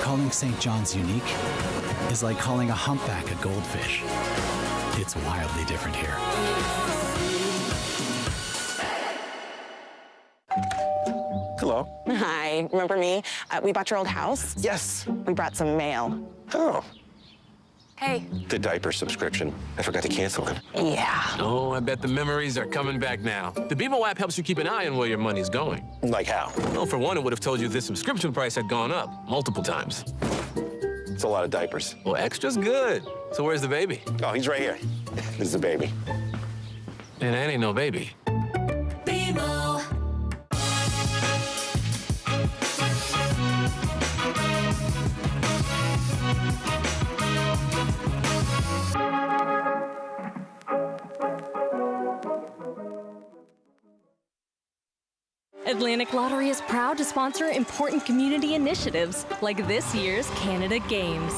calling St. John's unique is like calling a humpback a goldfish. It's wildly different here. Hello. Hi, remember me? We bought your old house. Yes. We brought some mail. Oh, Hey. the diaper subscription. I forgot to cancel it. Yeah. Oh, I bet the memories are coming back now. The BMO app helps you keep an eye on where your money's going. Like how? Well, for one, it would have told you this subscription price had gone up multiple times. It's a lot of diapers. Well, extra's good. So where's the baby? Oh, he's right here. This is the baby. And that ain't no baby. Atlantic Lottery is proud to sponsor important community initiatives like this year's Canada Games.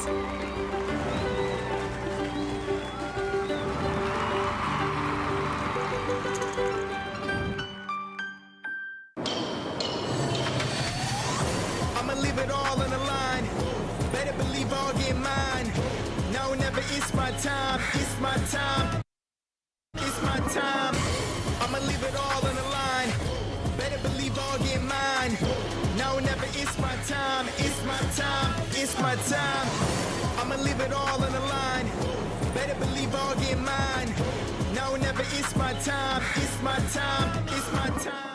I'ma leave it all on the line. Better believe I'll get mine. No, never, it's my time. It's my time. It's my time. I'ma leave it all on the line. Better believe I'll get mine. No, never, it's my time. It's my time. It's my time. I'ma leave it all on the line. Better believe I'll get mine. No, never, it's my time. It's my time. It's my time.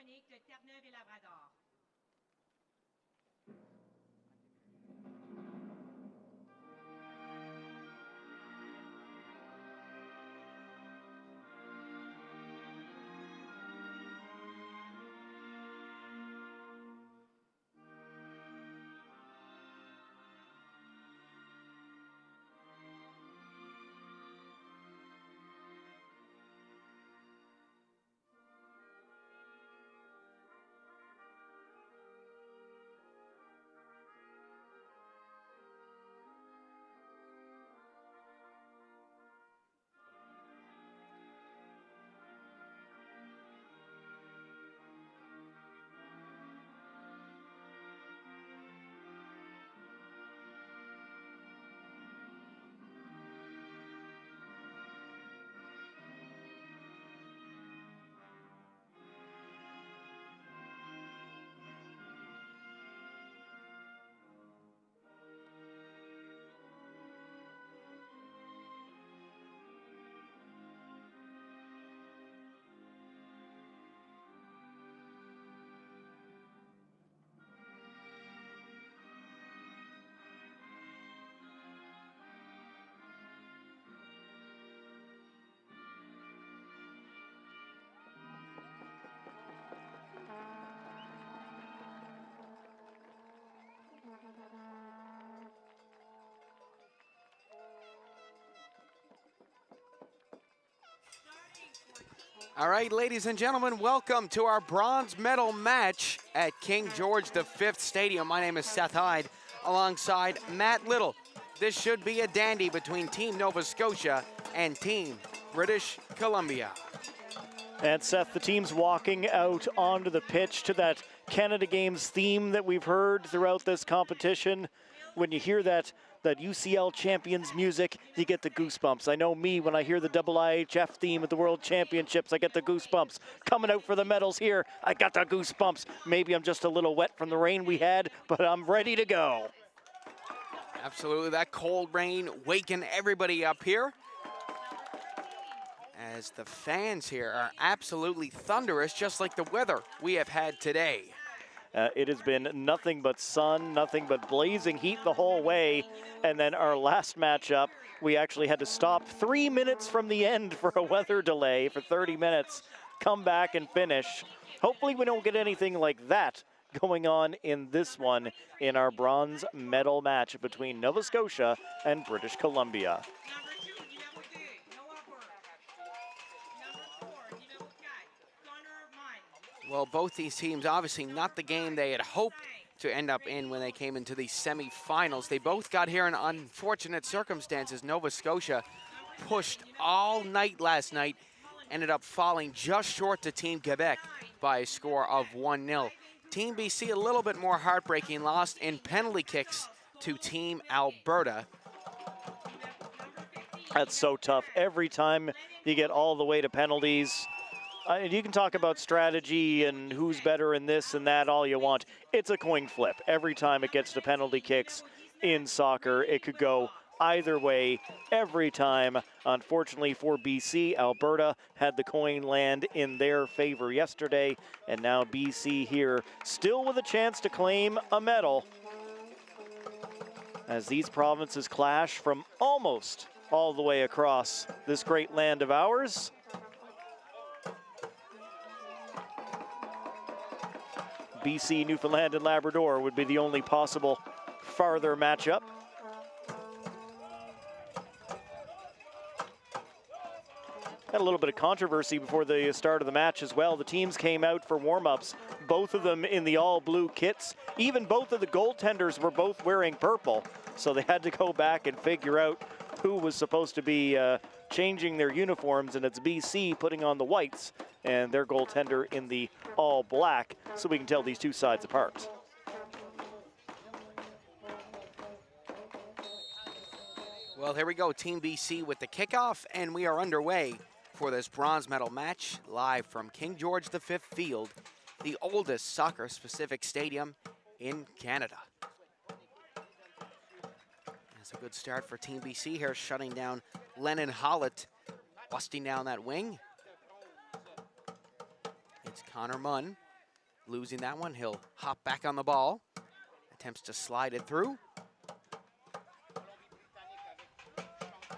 Britannique de Terre-Neuve et Labrador. All right, ladies and gentlemen, welcome to our bronze medal match at King George V Stadium. My name is Seth Hyde, alongside Matt Little. This should be a dandy between Team Nova Scotia and Team British Columbia. And Seth, the team's walking out onto the pitch to that Canada Games theme that we've heard throughout this competition. When you hear that UCL Champions music, you get the goosebumps. I know me, when I hear the IIHF theme at the World Championships, I get the goosebumps. Coming out for the medals here, I got the goosebumps. Maybe I'm just a little wet from the rain we had, but I'm ready to go. Absolutely, that cold rain waking everybody up here, as the fans here are absolutely thunderous, just like the weather we have had today. It has been nothing but sun, nothing but blazing heat the whole way. And then our last matchup, we actually had to stop 3 minutes from the end for a weather delay for 30 minutes, come back and finish. Hopefully we don't get anything like that going on in this one in our bronze medal match between Nova Scotia and British Columbia. Well, both these teams, obviously not the game they had hoped to end up in when they came into the semifinals. They both got here in unfortunate circumstances. Nova Scotia pushed all night last night, ended up falling just short to Team Quebec by a score of 1-0. Team BC, a little bit more heartbreaking, lost in penalty kicks to Team Alberta. That's so tough. Every time you get all the way to penalties, you can talk about strategy and who's better in this and that all you want. It's a coin flip. Every time it gets to penalty kicks in soccer, it could go either way every time. Unfortunately for BC, Alberta had the coin land in their favor yesterday, and now BC here still with a chance to claim a medal as these provinces clash from almost all the way across this great land of ours. BC, Newfoundland and Labrador would be the only possible farther matchup. Had a little bit of controversy before the start of the match as well. The teams came out for warm-ups, both of them in the all-blue kits. Even both of the goaltenders were both wearing purple, so they had to go back and figure out who was supposed to be changing their uniforms, and it's BC putting on the whites and their goaltender in the all black, so we can tell these two sides apart. Well, here we go, Team BC with the kickoff, and we are underway for this bronze medal match, live from King George V Field, the oldest soccer-specific stadium in Canada. That's a good start for Team BC here, shutting down Lennon Hollett, busting down that wing. It's Connor Munn losing that one. He'll hop back on the ball. Attempts to slide it through.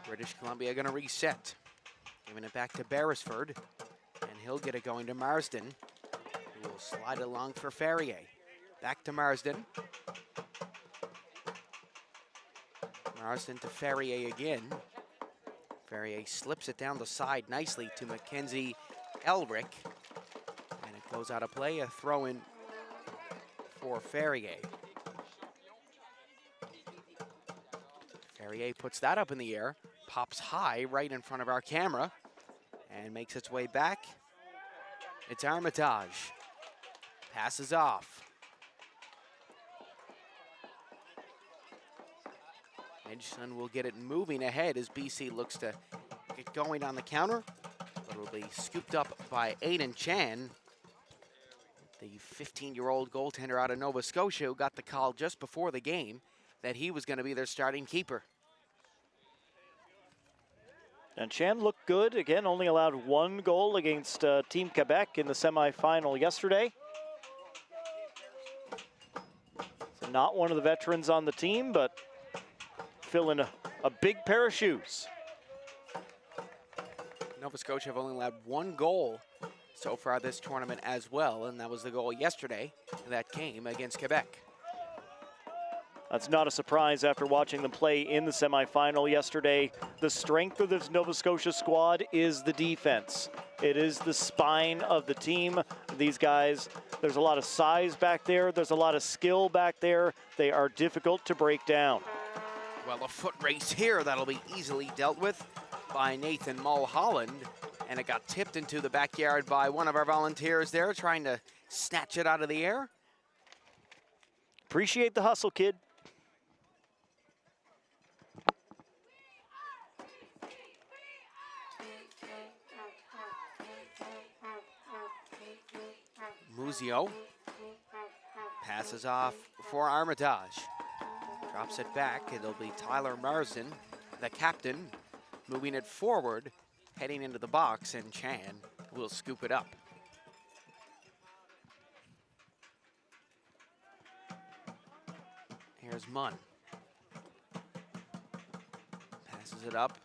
British Columbia going to reset. Giving it back to Beresford. And he'll get it going to Marsden, who will slide it along for Ferrier. Back to Marsden. Marsden to Ferrier again. Ferrier slips it down the side nicely to Mackenzie Elric. And it goes out of play, a throw-in for Ferrier. Ferrier puts that up in the air, pops high right in front of our camera, and makes its way back. It's Armitage. Passes off. Edgson will get it moving ahead as BC looks to get going on the counter, but will be scooped up by Aiden Chan, the 15-year-old goaltender out of Nova Scotia who got the call just before the game that he was going to be their starting keeper. And Chan looked good. Again, only allowed 1 goal against Team Quebec in the semifinal yesterday. So not one of the veterans on the team, but filling a big pair of shoes. Nova Scotia have only allowed 1 goal so far this tournament as well, and that was the goal yesterday that came against Quebec. That's not a surprise after watching them play in the semifinal yesterday. The strength of this Nova Scotia squad is the defense. It is the spine of the team. These guys, there's a lot of size back there. There's a lot of skill back there. They are difficult to break down. Well, a foot race here that'll be easily dealt with by Nathan Mulholland. And it got tipped into the backyard by one of our volunteers there, trying to snatch it out of the air. Appreciate the hustle, kid. Muzio passes off for Armitage. Drops it back. It'll be Tyler Marsden, the captain, moving it forward, heading into the box, and Chan will scoop it up. Here's Munn. Passes it up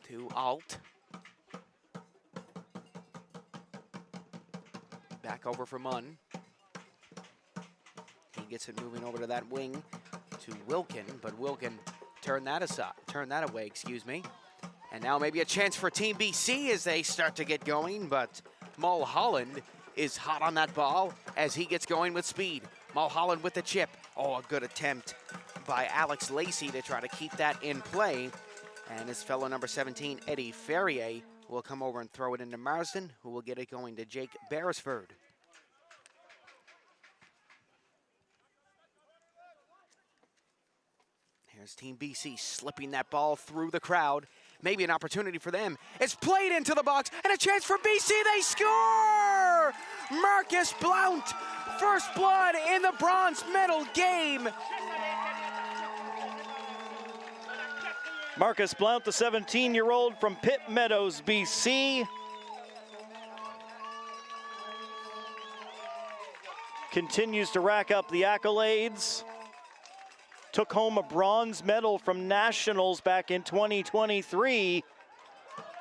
to Alt. Back over for Munn. He gets it moving over to that wing to Wilkin, but Wilkin turned that away, excuse me. And now maybe a chance for Team BC as they start to get going, but Mulholland is hot on that ball as he gets going with speed. Mulholland with the chip. Oh, a good attempt by Alex Lacey to try to keep that in play. And his fellow number 17, Eddie Ferrier, will come over and throw it into Marsden, who will get it going to Jake Beresford. Here's Team BC slipping that ball through the crowd. Maybe an opportunity for them. It's played into the box, and a chance for BC. They score! Marcus Blount, first blood in the bronze medal game. Marcus Blount, the 17-year-old from Pitt Meadows, BC. Continues to rack up the accolades. Took home a bronze medal from Nationals back in 2023.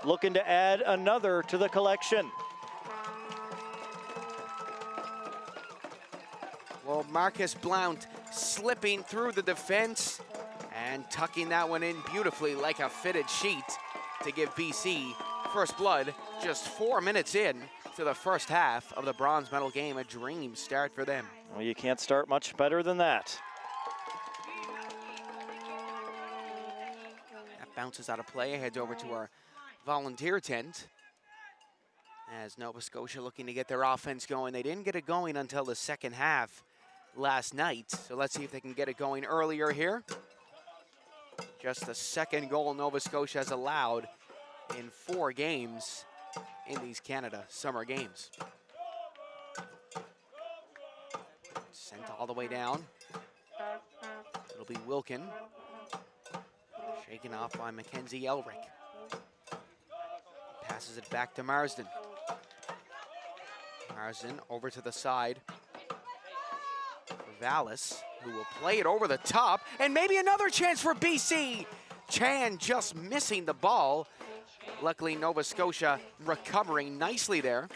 Looking to add another to the collection. Well, Marcus Blount slipping through the defense and tucking that one in beautifully like a fitted sheet to give BC first blood just 4 minutes in to the first half of the bronze medal game. A dream start for them. Well, you can't start much better than that. That bounces out of play, heads over to our volunteer tent. As Nova Scotia looking to get their offense going. They didn't get it going until the second half last night. So let's see if they can get it going earlier here. Just the second goal Nova Scotia has allowed in 4 games in these Canada Summer Games. Sent all the way down. It'll be Wilkin. Shaken off by Mackenzie Elric. Passes it back to Marsden. Marsden over to the side for Vallis, who will play it over the top, and maybe another chance for BC. Chan just missing the ball. Luckily, Nova Scotia recovering nicely there.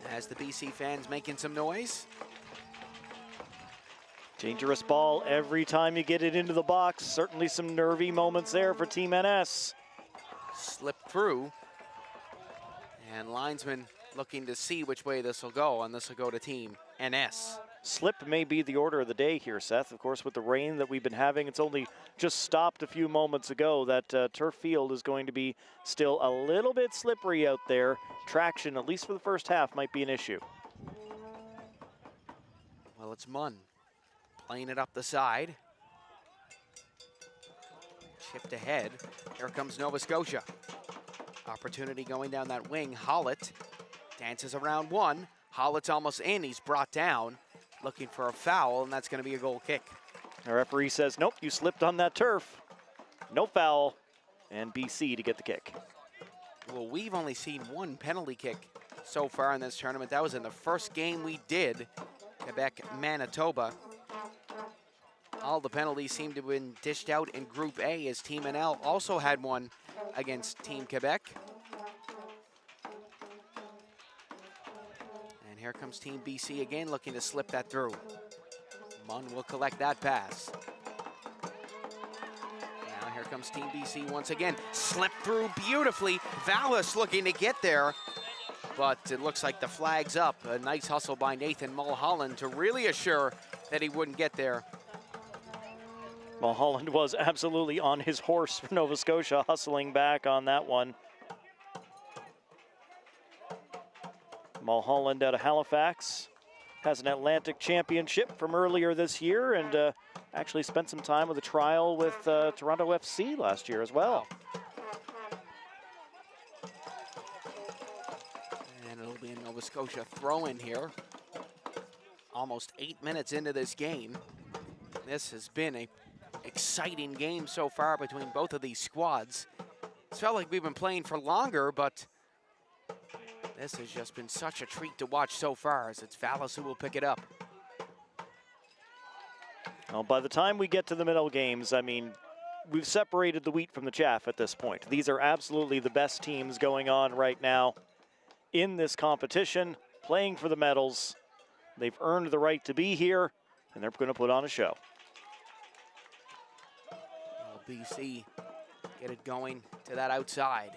As the BC fans making some noise. Dangerous ball every time you get it into the box. Certainly some nervy moments there for Team NS. Slipped through. And linesman looking to see which way this will go, and this will go to Team NS. Slip may be the order of the day here, Seth. Of course, with the rain that we've been having, it's only just stopped a few moments ago. That turf field is going to be still a little bit slippery out there. Traction, at least for the first half, might be an issue. Well, it's Munn playing it up the side. Chipped ahead. Here comes Nova Scotia. Opportunity going down that wing. Hollett dances around one. Hollett's almost in. He's brought down. Looking for a foul, and that's going to be a goal kick. The referee says, nope, you slipped on that turf. No foul, and BC to get the kick. Well, we've only seen one penalty kick so far in this tournament. That was in the first game we did, Quebec-Manitoba. All the penalties seem to have been dished out in Group A, as Team NL also had one against Team Quebec. And here comes Team BC again, looking to slip that through. Munn will collect that pass. Now here comes Team BC once again. Slipped through beautifully. Vallis looking to get there, but it looks like the flag's up. A nice hustle by Nathan Mulholland to really assure that he wouldn't get there. Mulholland was absolutely on his horse for Nova Scotia, hustling back on that one. Mulholland out of Halifax has an Atlantic championship from earlier this year, and actually spent some time with a trial with Toronto FC last year as well. And it'll be a Nova Scotia throw-in here. Almost 8 minutes into this game. This has been a exciting game so far between both of these squads. It's felt like we've been playing for longer, but this has just been such a treat to watch so far, as it's Vallis who will pick it up. Well, by the time we get to the middle games, I mean, we've separated the wheat from the chaff at this point. These are absolutely the best teams going on right now in this competition, playing for the medals. They've earned the right to be here, and they're going to put on a show. Well, BC get it going to that outside.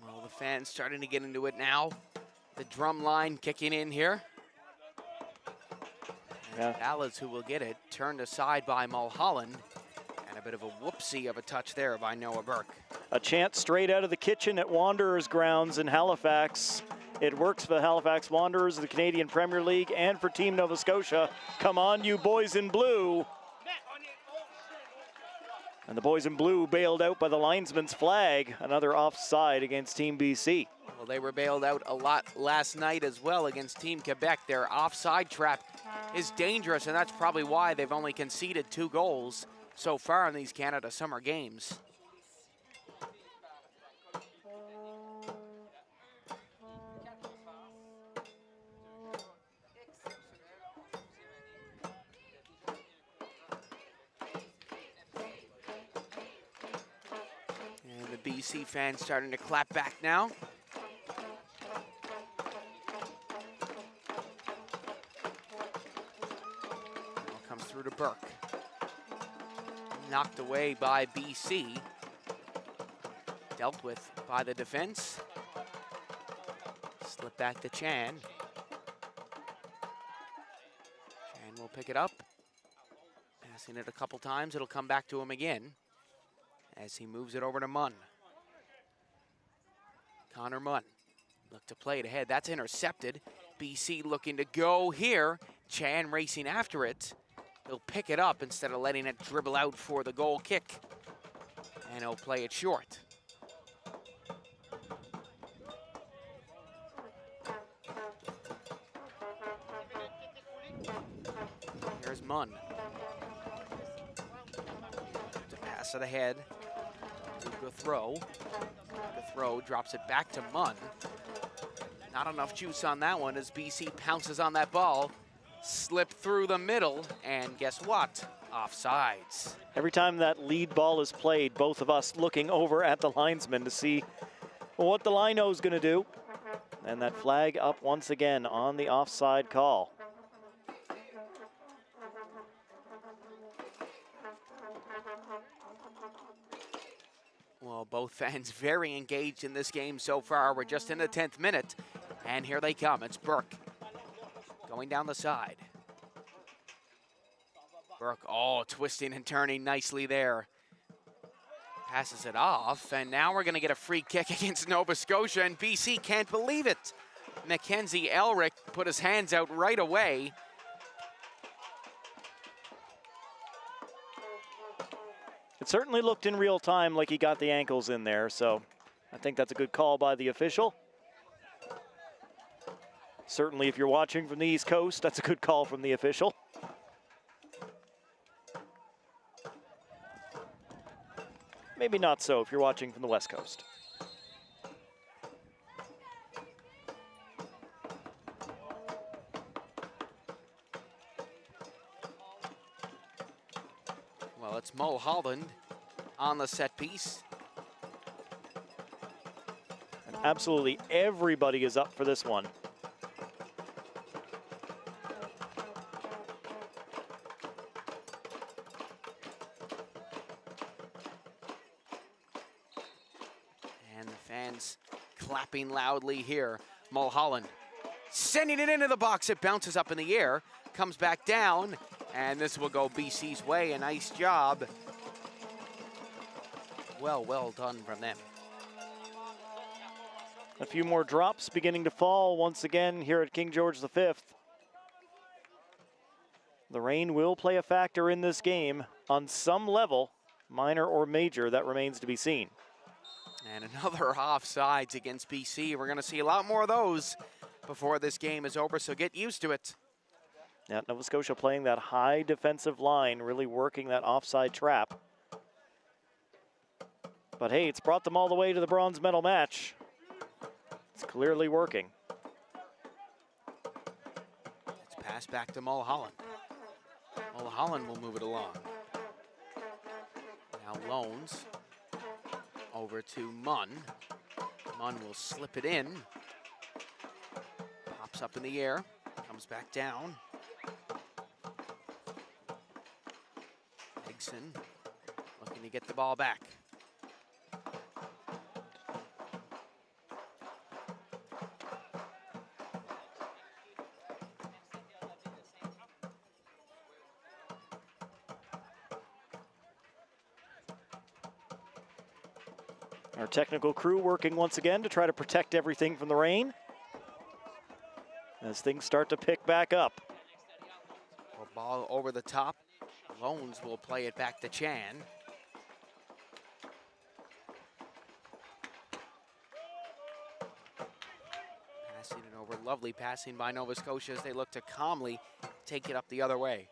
Well, the fans starting to get into it now. The drum line kicking in here. And Vallis who will get it, turned aside by Mulholland. And a bit of a whoopsie of a touch there by Noah Burke. A chant straight out of the kitchen at Wanderers grounds in Halifax. It works for the Halifax Wanderers of the Canadian Premier League and for Team Nova Scotia. Come on, you boys in blue. And the boys in blue bailed out by the linesman's flag. Another offside against Team BC. Well, they were bailed out a lot last night as well against Team Quebec. Their offside trap is dangerous, and that's probably why they've only conceded 2 goals so far in these Canada Summer Games. BC fans starting to clap back now. Ball comes through to Burke. Knocked away by BC. Dealt with by the defense. Slip back to Chan. Chan will pick it up. Passing it a couple times, it'll come back to him again as he moves it over to Munn. Connor Munn look to play it ahead. That's intercepted. BC looking to go here. Chan racing after it. He'll pick it up instead of letting it dribble out for the goal kick. And he'll play it short. Here's Munn. To pass Toss it ahead. Throw. Drops it back to Munn. Not enough juice on that one as BC pounces on that ball. Slip through the middle, and guess what? Offsides. Every time that lead ball is played, both of us looking over at the linesman to see what the lino is going to do. And that flag up once again on the offside call. Well, both fans very engaged in this game so far. We're just in the 10th minute, and here they come. It's Burke going down the side. Burke, twisting and turning nicely there. Passes it off, and now we're going to get a free kick against Nova Scotia, and BC can't believe it. Mackenzie Elric put his hands out right away. It certainly looked in real time like he got the ankles in there, so I think that's a good call by the official. Certainly if you're watching from the East Coast, that's a good call from the official. Maybe not so if you're watching from the West Coast. Well, it's Mulholland on the set piece. And absolutely everybody is up for this one. And the fans clapping loudly here. Mulholland sending it into the box. It bounces up in the air, comes back down, and this will go BC's way. A nice job. Well done from them. A few more drops beginning to fall once again here at King George V. The rain will play a factor in this game on some level, minor or major, that remains to be seen. And another offsides against BC. We're going to see a lot more of those before this game is over, so get used to it. Yeah, Nova Scotia playing that high defensive line, really working that offside trap. But hey, it's brought them all the way to the bronze medal match. It's clearly working. It's passed back to Mulholland. Mulholland will move it along. Now Loans over to Munn. Munn will slip it in. Pops up in the air, comes back down. Egson looking to get the ball back. Our technical crew working once again to try to protect everything from the rain as things start to pick back up. A ball over the top. Loans will play it back to Chan. Passing it over. Lovely passing by Nova Scotia as they look to calmly take it up the other way.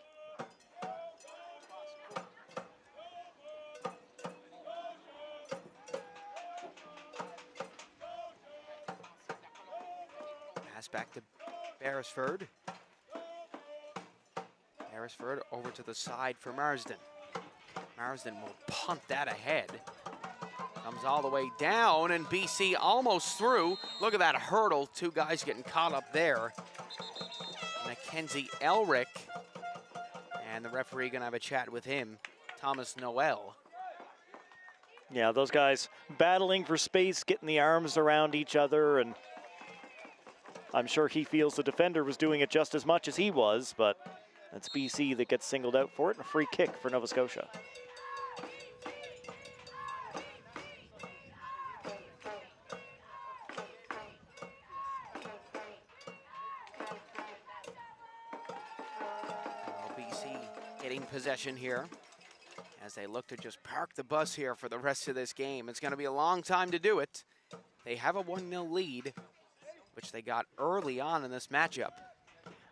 Pass back to Beresford. Beresford over to the side for Marsden. Marsden will punt that ahead. Comes all the way down, and BC almost through. Look at that hurdle. Two guys getting caught up there. Mackenzie Elric. And the referee gonna have a chat with him, Thomas Noel. Yeah, those guys battling for space, getting the arms around each other, and I'm sure he feels the defender was doing it just as much as he was, but that's BC that gets singled out for it, and a free kick for Nova Scotia. Well, BC getting possession here as they look to just park the bus here for the rest of this game. It's going to be a long time to do it. They have a 1-0 lead, which they got early on in this matchup.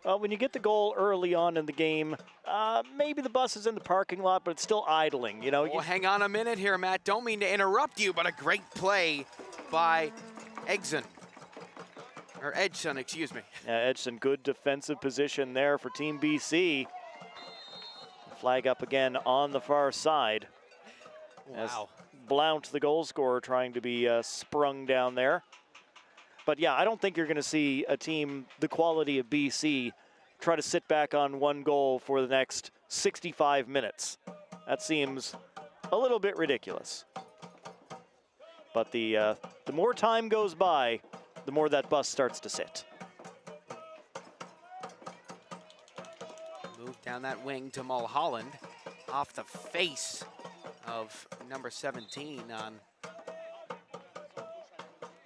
when you get the goal early on in the game, maybe the bus is in the parking lot, but it's still idling. You know. Well, hang on a minute here, Matt. Don't mean to interrupt you, but a great play by Edson. Or Edson, excuse me. Yeah, Edson, good defensive position there for Team BC. Flag up again on the far side. Wow. As Blount, the goal scorer, trying to be sprung down there. But yeah, I don't think you're going to see a team the quality of BC try to sit back on one goal for the next 65 minutes. That seems a little bit ridiculous. But the more time goes by, the more that bus starts to sit. Move down that wing to Mulholland, off the face of number 17 on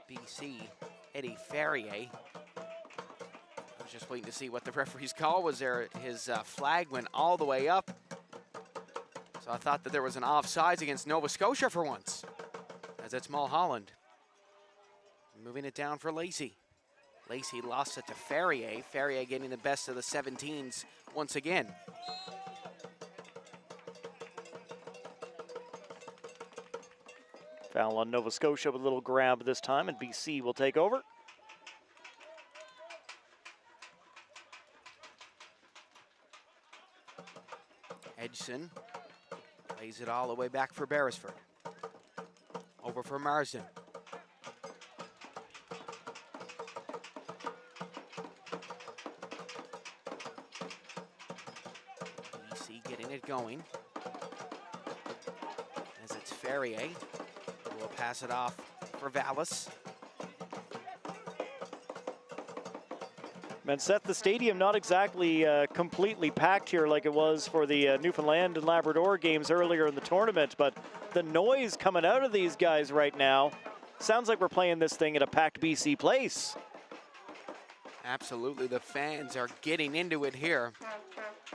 BC, Eddie Ferrier. I was just waiting to see what the referee's call was there. His flag went all the way up. So I thought that there was an offsides against Nova Scotia for once, as it's Mulholland. Moving it down for Lacey. Lacey lost it to Ferrier. Ferrier getting the best of the 17s once again. Foul on Nova Scotia with a little grab this time, and BC will take over. Edson plays it all the way back for Beresford. Over for Marsden. BC getting it going. As it's Ferrier. We'll pass it off for Vallis. Seth, the stadium not exactly completely packed here like it was for the Newfoundland and Labrador games earlier in the tournament, but the noise coming out of these guys right now sounds like we're playing this thing at a packed BC place. Absolutely, the fans are getting into it here.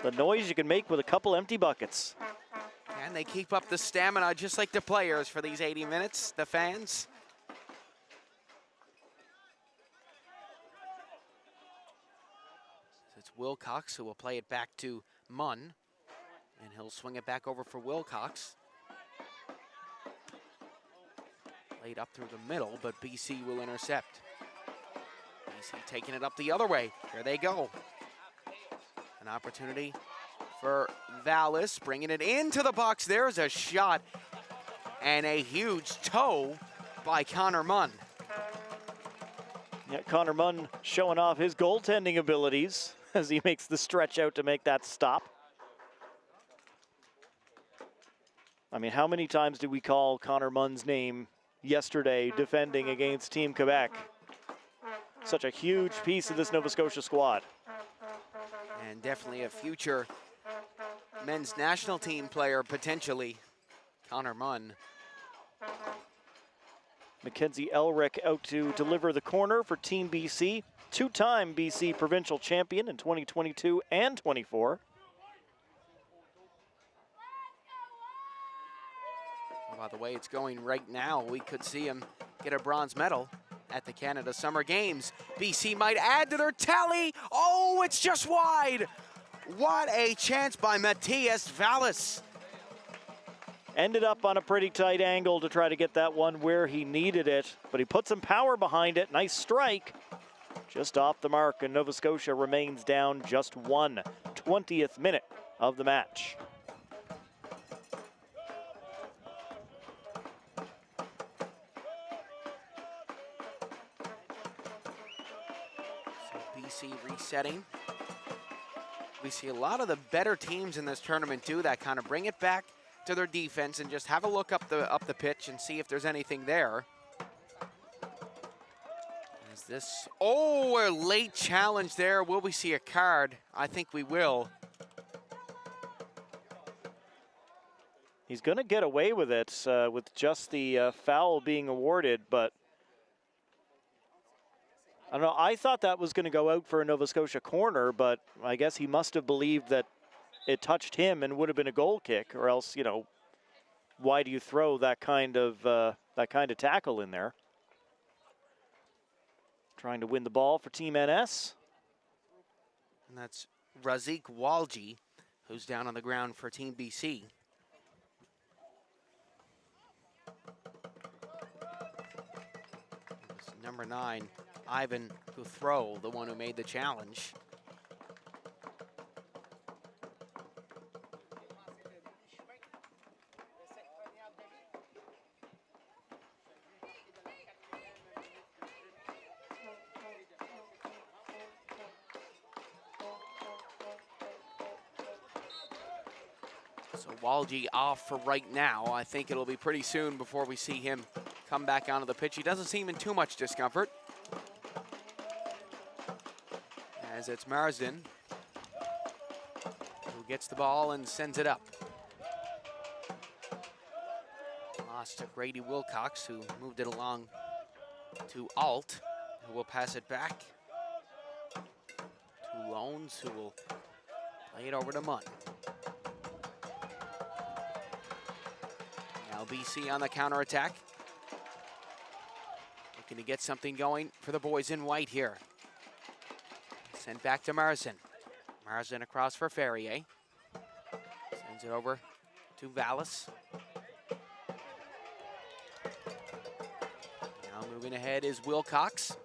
The noise you can make with a couple empty buckets. And they keep up the stamina just like the players for these 80 minutes, the fans. It's Wilcox who will play it back to Munn. And he'll swing it back over for Wilcox. Played up through the middle, but BC will intercept. BC taking it up the other way. Here they go. An opportunity for Vallis, bringing it into the box. There's a shot and a huge toe by Connor Munn. Yeah, Connor Munn showing off his goaltending abilities as he makes the stretch out to make that stop. I mean, how many times did we call Connor Munn's name yesterday defending against Team Quebec? Such a huge piece of this Nova Scotia squad. And definitely a future men's national team player, potentially, Connor Munn. Mackenzie Elrick out to deliver the corner for Team BC. Two-time BC provincial champion in 2022 and 24. By the way it's going right now, we could see him get a bronze medal at the Canada Summer Games. BC might add to their tally. Oh, it's just wide. What a chance by Matthias Vallis. Ended up on a pretty tight angle to try to get that one where he needed it, but he put some power behind it. Nice strike. Just off the mark, and Nova Scotia remains down just 1. 20th minute of the match. BC resetting. We see a lot of the better teams in this tournament do that, kind of bring it back to their defense and just have a look up the pitch and see if there's anything there. Is this, oh, a late challenge there. Will we see a card? I think we will. He's going to get away with it with just the foul being awarded, but I don't know. I thought that was going to go out for a Nova Scotia corner, but I guess he must have believed that it touched him and would have been a goal kick, or else, you know, why do you throw that kind of tackle in there? Trying to win the ball for Team NS. And that's Razik Walji, who's down on the ground for Team BC. It was number 9, Ivan Guthro, the one who made the challenge. So Walji off for right now. I think it'll be pretty soon before we see him come back onto the pitch. He doesn't seem in too much discomfort. As it's Marsden who gets the ball and sends it up. Lost to Grady Wilcox, who moved it along to Alt, who will pass it back to Loans, who will play it over to Munn. Now BC on the counterattack. Looking to get something going for the boys in white here. Sent back to Marsden. Marsden across for Ferrier. Sends it over to Vallis. Now moving ahead is Wilcox.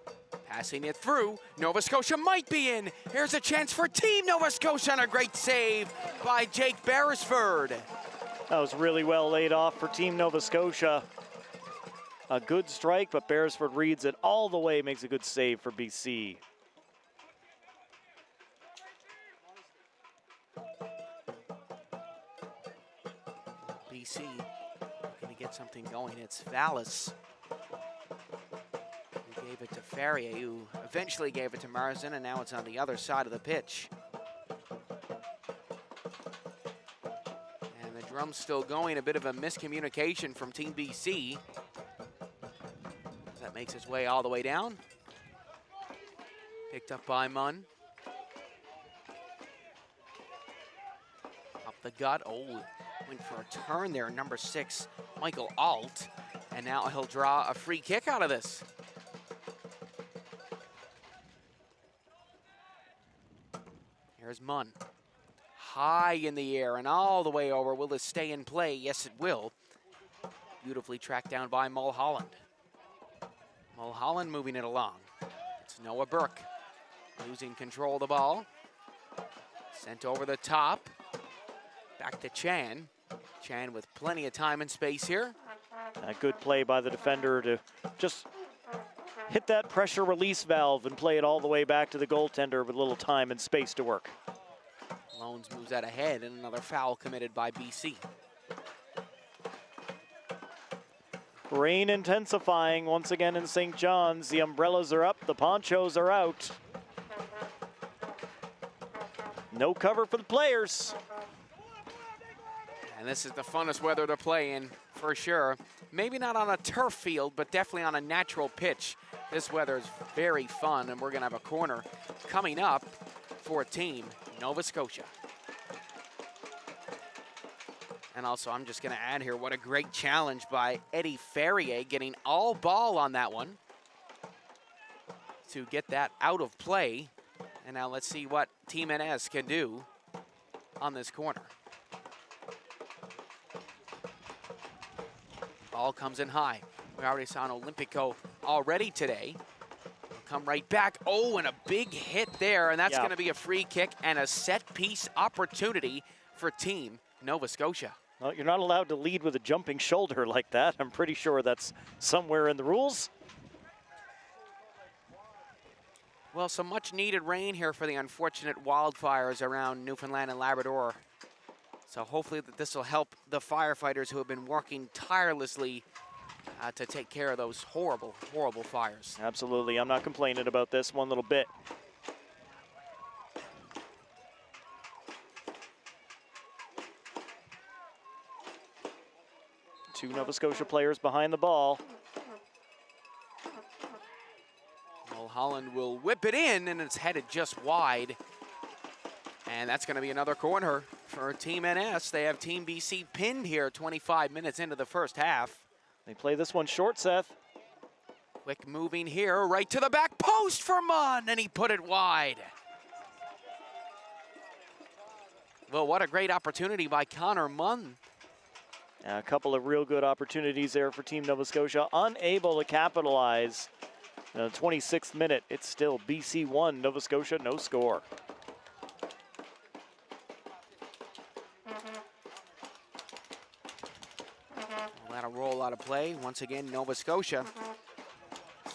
Passing it through. Nova Scotia might be in. Here's a chance for Team Nova Scotia and a great save by Jake Beresford. That was really well laid off for Team Nova Scotia. A good strike, but Beresford reads it all the way, makes a good save for BC. BC looking to get something going. It's Vallis who gave it to Ferrier, who eventually gave it to Marsden, and now it's on the other side of the pitch. And the drum's still going. A bit of a miscommunication from Team BC. That makes its way all the way down. Picked up by Munn. Up the gut. Oh, went for a turn there. Number 6, Michael Alt. And now he'll draw a free kick out of this. Here's Munn. High in the air and all the way over. Will this stay in play? Yes, it will. Beautifully tracked down by Mulholland. Mulholland moving it along. It's Noah Burke losing control of the ball. Sent over the top. Back to Chan. Chan with plenty of time and space here. A good play by the defender to just hit that pressure release valve and play it all the way back to the goaltender with a little time and space to work. Loans moves out ahead, and another foul committed by BC. Rain intensifying once again in St. John's. The umbrellas are up, the ponchos are out. No cover for the players. And this is the funnest weather to play in, for sure. Maybe not on a turf field, but definitely on a natural pitch. This weather is very fun, and we're going to have a corner coming up for Team Nova Scotia. And also, I'm just going to add here, what a great challenge by Eddie Ferrier, getting all ball on that one to get that out of play. And now let's see what Team NS can do on this corner. Ball comes in high. We already saw an Olympico already today. Come right back. Oh, and a big hit there, and that's going to be a free kick and a set-piece opportunity for Team Nova Scotia. Well, you're not allowed to lead with a jumping shoulder like that. I'm pretty sure that's somewhere in the rules. Well, some much-needed rain here for the unfortunate wildfires around Newfoundland and Labrador. So hopefully that this will help the firefighters who have been working tirelessly to take care of those horrible, horrible fires. Absolutely. I'm not complaining about this one little bit. Two Nova Scotia players behind the ball. Mulholland will whip it in, and it's headed just wide. And that's going to be another corner for Team NS. They have Team BC pinned here 25 minutes into the first half. They play this one short, Seth. Quick moving here, right to the back post for Munn, and he put it wide. Well, what a great opportunity by Connor Munn. A couple of real good opportunities there for Team Nova Scotia, unable to capitalize. In the 26th minute, it's still BC 1, Nova Scotia no score. Well, that'll roll out of play. Once again, Nova Scotia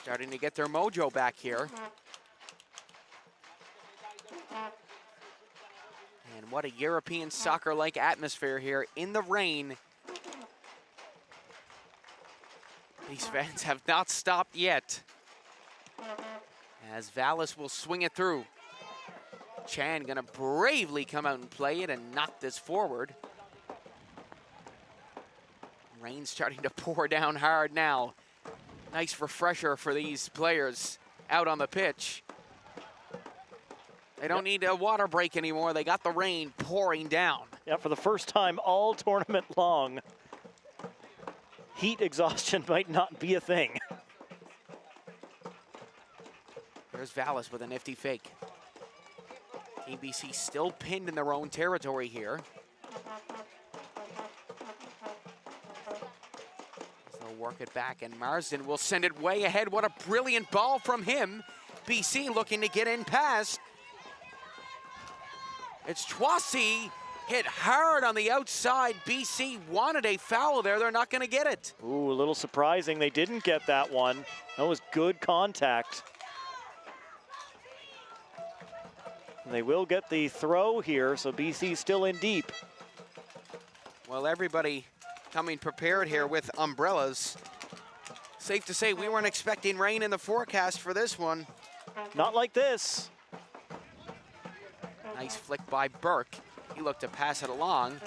starting to get their mojo back here. And what a European soccer-like atmosphere here in the rain. These fans have not stopped yet. As Vallis will swing it through. Chan gonna bravely come out and play it and knock this forward. Rain starting to pour down hard now. Nice refresher for these players out on the pitch. They don't need a water break anymore. They got the rain pouring down. Yeah, for the first time all tournament long, heat exhaustion might not be a thing. There's Vallis with a nifty fake. ABC still pinned in their own territory here. They'll work it back, and Marsden will send it way ahead. What a brilliant ball from him. BC looking to get in past. It's Twasi, hit hard on the outside. BC wanted a foul there. They're not going to get it. Ooh, a little surprising they didn't get that one. That was good contact. They will get the throw here, so BC still in deep. Well, everybody coming prepared here with umbrellas. Safe to say we weren't expecting rain in the forecast for this one. Not like this. Nice flick by Burke. He looked to pass it along.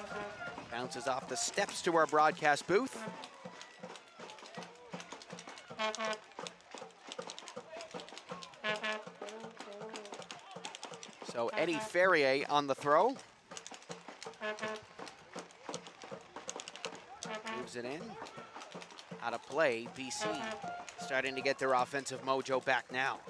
Bounces off the steps to our broadcast booth. So Eddie Ferrier on the throw. Moves it in. Out of play, BC starting to get their offensive mojo back now.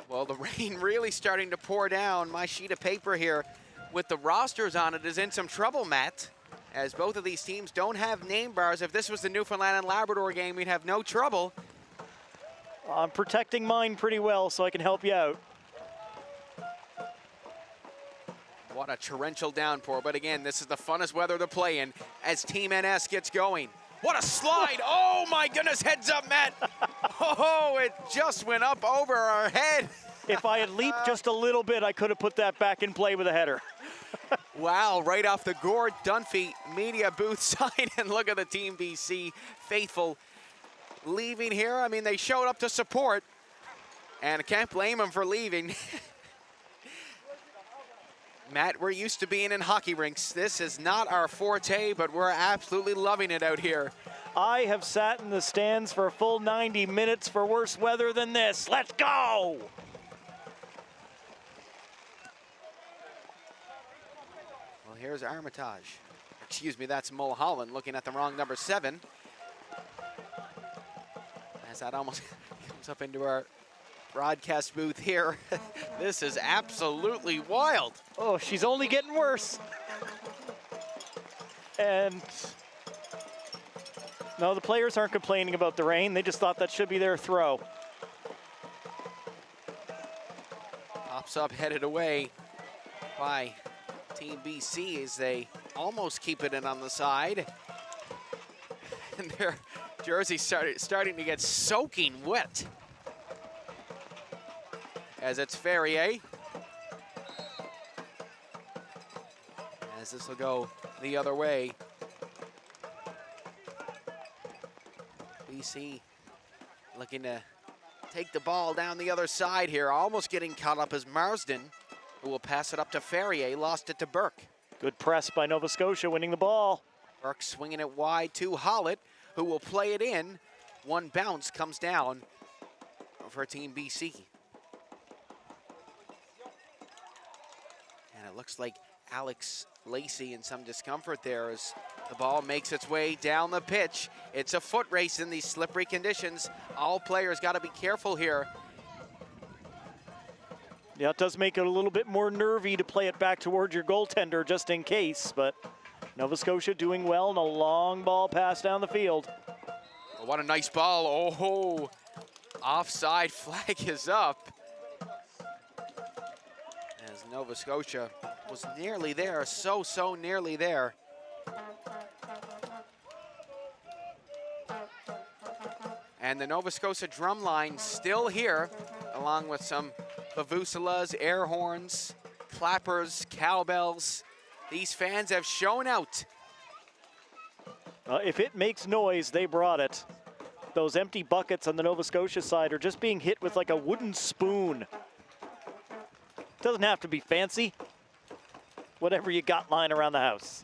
Well, the rain really starting to pour down. My sheet of paper here with the rosters on it is in some trouble, Matt, as both of these teams don't have name bars. If this was the Newfoundland and Labrador game, we'd have no trouble. I'm protecting mine pretty well so I can help you out. What a torrential downpour, but again, this is the funnest weather to play in as Team NS gets going. What a slide! Oh my goodness, heads up, Matt! Oh, it just went up over our head. If I had leaped just a little bit, I could have put that back in play with a header. Wow, right off the Gord Dunphy media booth sign, and look at the Team BC faithful leaving here. I mean, they showed up to support, and I can't blame them for leaving. Matt, we're used to being in hockey rinks. This is not our forte, but we're absolutely loving it out here. I have sat in the stands for a full 90 minutes for worse weather than this. Let's go! Well, here's Armitage. Excuse me, that's Mulholland looking at the wrong number 7. As that almost comes up into our broadcast booth here. This is absolutely wild. Oh, she's only getting worse. And no, the players aren't complaining about the rain. They just thought that should be their throw. Pops up, headed away by Team BC as they almost keep it in on the side. And their jersey starting to get soaking wet. As it's Ferrier. As this will go the other way. BC looking to take the ball down the other side here. Almost getting caught up as Marsden, who will pass it up to Ferrier. Lost it to Burke. Good press by Nova Scotia, winning the ball. Burke swinging it wide to Hollett, who will play it in. One bounce comes down for Team BC. And it looks like Alex Lacey in some discomfort there as The ball makes its way down the pitch. It's a foot race in these slippery conditions. All players got to be careful here. Yeah, it does make it a little bit more nervy to play it back towards your goaltender just in case, but Nova Scotia doing well, and a long ball pass down the field. Oh, what a nice ball. Oh, offside flag is up. As Nova Scotia was nearly there, so nearly there. And the Nova Scotia drum line still here, along with some vuvuzelas, air horns, clappers, cowbells. These fans have shown out. If it makes noise, they brought it. Those empty buckets on the Nova Scotia side are just being hit with like a wooden spoon. Doesn't have to be fancy. Whatever you got lying around the house.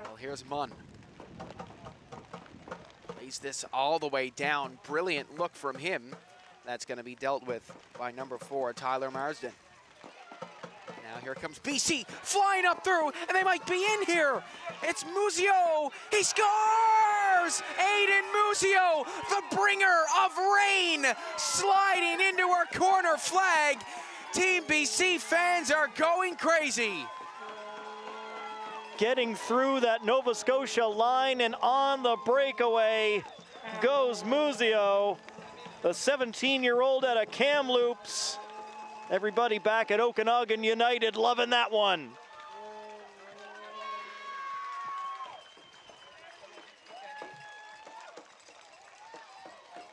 Well, here's Munn. Lays this all the way down. Brilliant look from him. That's going to be dealt with by number 4, Tyler Marsden. Now here comes BC flying up through, and they might be in here. It's Muzio. He scores! Aiden Muzio, the bringer of rain, sliding into our corner flag. Team BC fans are going crazy. Getting through that Nova Scotia line, and on the breakaway goes Muzio, the 17-year-old out of Kamloops. Everybody back at Okanagan United loving that one.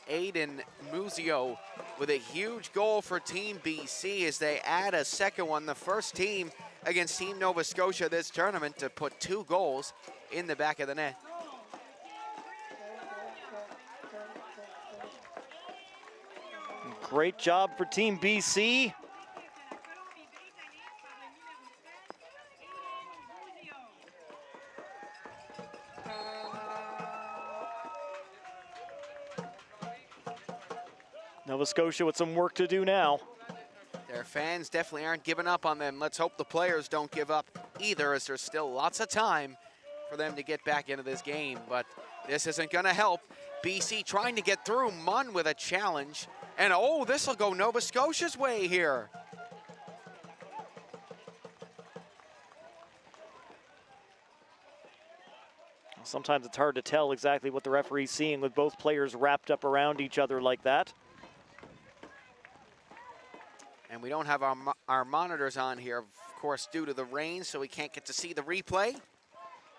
Aiden Muzio with a huge goal for Team BC as they add a second one. The first team against Team Nova Scotia this tournament to put 2 goals in the back of the net. Great job for Team BC. Nova Scotia with some work to do now. Their fans definitely aren't giving up on them. Let's hope the players don't give up either, as there's still lots of time for them to get back into this game. But this isn't going to help. BC trying to get through. Munn with a challenge. And oh, this will go Nova Scotia's way here. Sometimes it's hard to tell exactly what the referee's seeing with both players wrapped up around each other like that. And we don't have our monitors on here, of course, due to the rain, so we can't get to see the replay.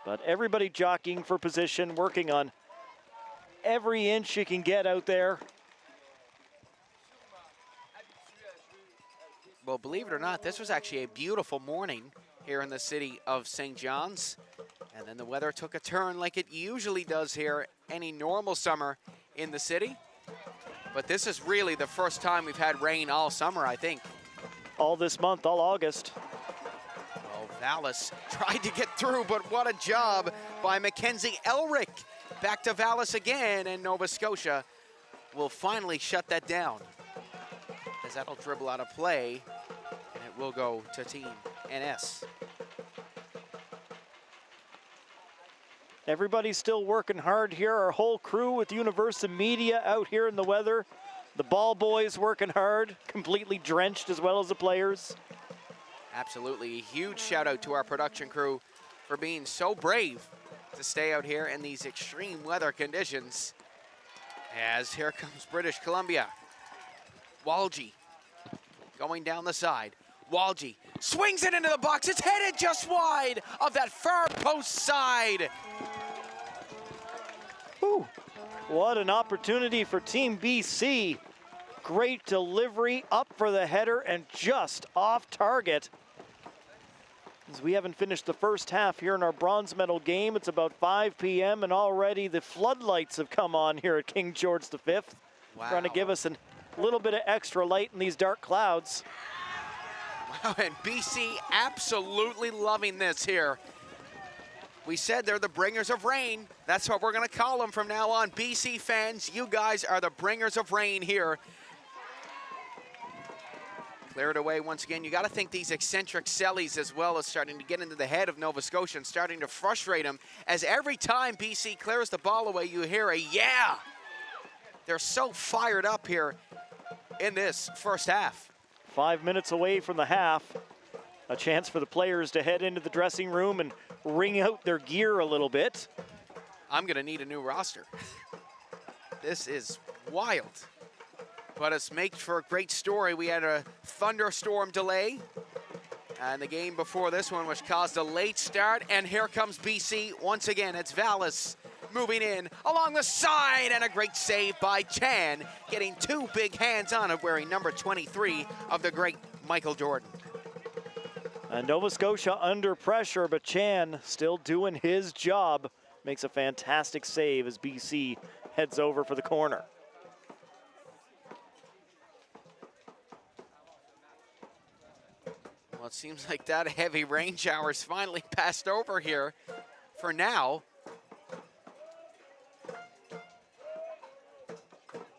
But everybody jockeying for position, working on every inch you can get out there. Well, believe it or not, this was actually a beautiful morning here in the city of St. John's. And then the weather took a turn like it usually does here any normal summer in the city. But this is really the first time we've had rain all summer, I think. All this month, all August. Oh, Vallis tried to get through, but what a job by Mackenzie Elric. Back to Vallis again, and Nova Scotia will finally shut that down, as that'll dribble out of play, and it will go to Team NS. Everybody's still working hard here. Our whole crew with Universal Media out here in the weather. The ball boys working hard, completely drenched as well as the players. Absolutely. A huge shout out to our production crew for being so brave to stay out here in these extreme weather conditions. As here comes British Columbia. Walgie going down the side. Walgie swings it into the box. It's headed just wide of that far post side. Whew. What an opportunity for Team BC. Great delivery, up for the header, and just off target. As we haven't finished the first half here in our bronze medal game, it's about 5 p.m. and already the floodlights have come on here at King George V. Wow. Trying to give us a little bit of extra light in these dark clouds. Wow, and BC absolutely loving this here. We said they're the bringers of rain. That's what we're going to call them from now on. BC fans, you guys are the bringers of rain here. Cleared away once again. You got to think these eccentric sellies as well is starting to get into the head of Nova Scotia and starting to frustrate them, as every time BC clears the ball away, you hear a yeah. They're so fired up here in this first half. 5 minutes away from the half. A chance for the players to head into the dressing room and wring out their gear a little bit. I'm going to need a new roster. This is wild. But it's makes for a great story. We had a thunderstorm delay. And the game before this one, which caused a late start. And here comes BC once again. It's Vallis moving in along the side. And a great save by Chan, getting two big hands on it, wearing number 23 of the great Michael Jordan. And Nova Scotia under pressure, but Chan still doing his job. Makes a fantastic save as BC heads over for the corner. Well, it seems like that heavy rain shower's finally passed over here for now.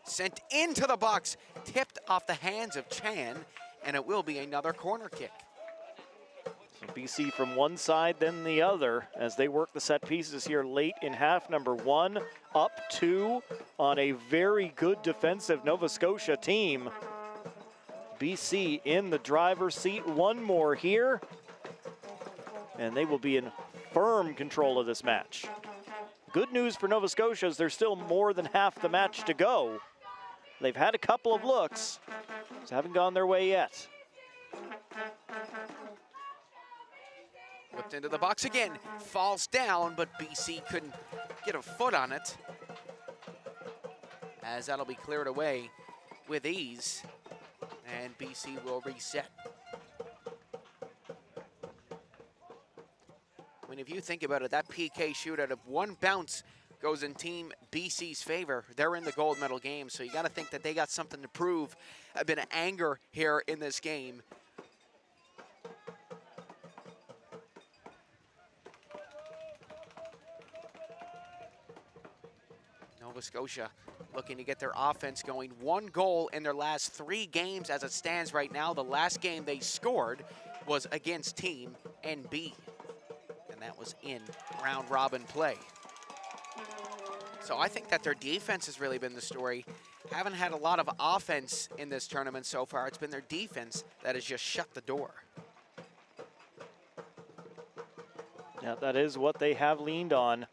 Sent into the box, tipped off the hands of Chan, and it will be another corner kick. So BC from one side, then the other, as they work the set pieces here late in half number one, up two on a very good defensive Nova Scotia team. BC in the driver's seat, one more here, and they will be in firm control of this match. Good news for Nova Scotia is there's still more than half the match to go. They've had a couple of looks, just haven't gone their way yet. Whipped into the box again, falls down, but BC couldn't get a foot on it, as that'll be cleared away with ease. And BC will reset. I mean, if you think about it, that PK shootout of one bounce goes in Team BC's favor. They're in the gold medal game, so you got to think that they got something to prove. A bit of anger here in this game. Nova Scotia looking to get their offense going. One goal in their last 3 games as it stands right now. The last game they scored was against Team NB, and that was in round robin play. So I think that their defense has really been the story. Haven't had a lot of offense in this tournament so far. It's been their defense that has just shut the door. Yeah, that is what they have leaned on.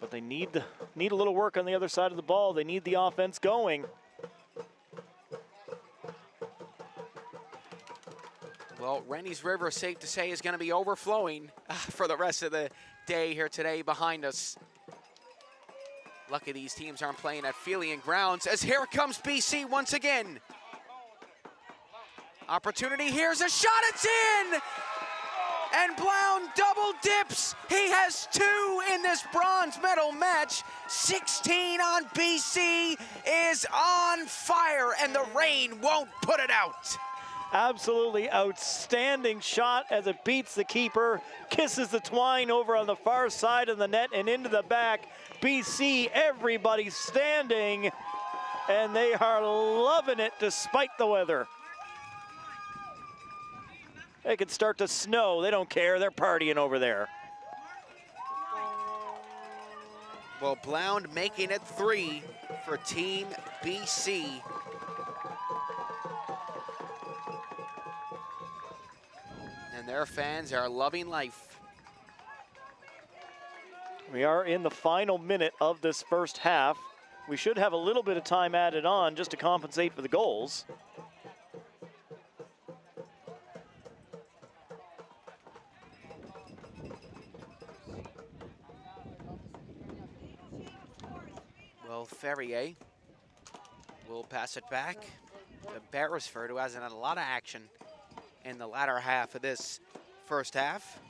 But they need a little work on the other side of the ball. They need the offense going. Well, Rennie's River, safe to say, is going to be overflowing for the rest of the day here today behind us. Lucky these teams aren't playing at Felian grounds, as here comes BC once again. Opportunity, here's a shot, it's in! And Blount double dips. He has 2 in this bronze medal match. 16 on BC is on fire, and the rain won't put it out. Absolutely outstanding shot as it beats the keeper, kisses the twine over on the far side of the net and into the back. BC, everybody standing, and they are loving it despite the weather. It could start to snow. They don't care. They're partying over there. Well, Blount making it 3 for Team BC. And their fans are loving life. We are in the final minute of this first half. We should have a little bit of time added on just to compensate for the goals. Well, Ferrier will pass it back to Beresford, who hasn't had a lot of action in the latter half of this first half.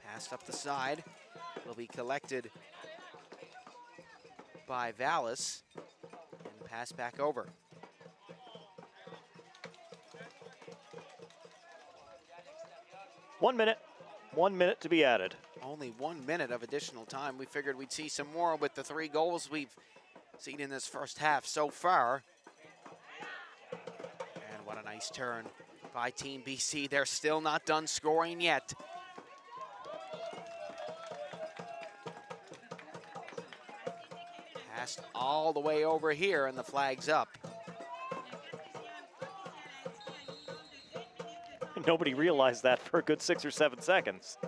Passed up the side, will be collected by Vallis and passed back over. One minute to be added. Only 1 minute of additional time. We figured we'd see some more with the 3 goals we've seen in this first half so far. And what a nice turn by Team BC. They're still not done scoring yet. Passed all the way over here and the flag's up. Nobody realized that for a good 6 or 7 seconds.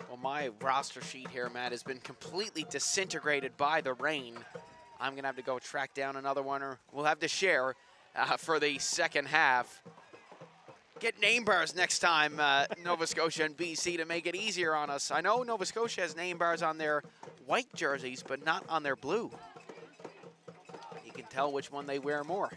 Well, my roster sheet here, Matt, has been completely disintegrated by the rain. I'm gonna have to go track down another one, or we'll have to share for the second half. Get name bars next time, Nova Scotia and BC, to make it easier on us. I know Nova Scotia has name bars on their white jerseys, but not on their blue. You can tell which one they wear more.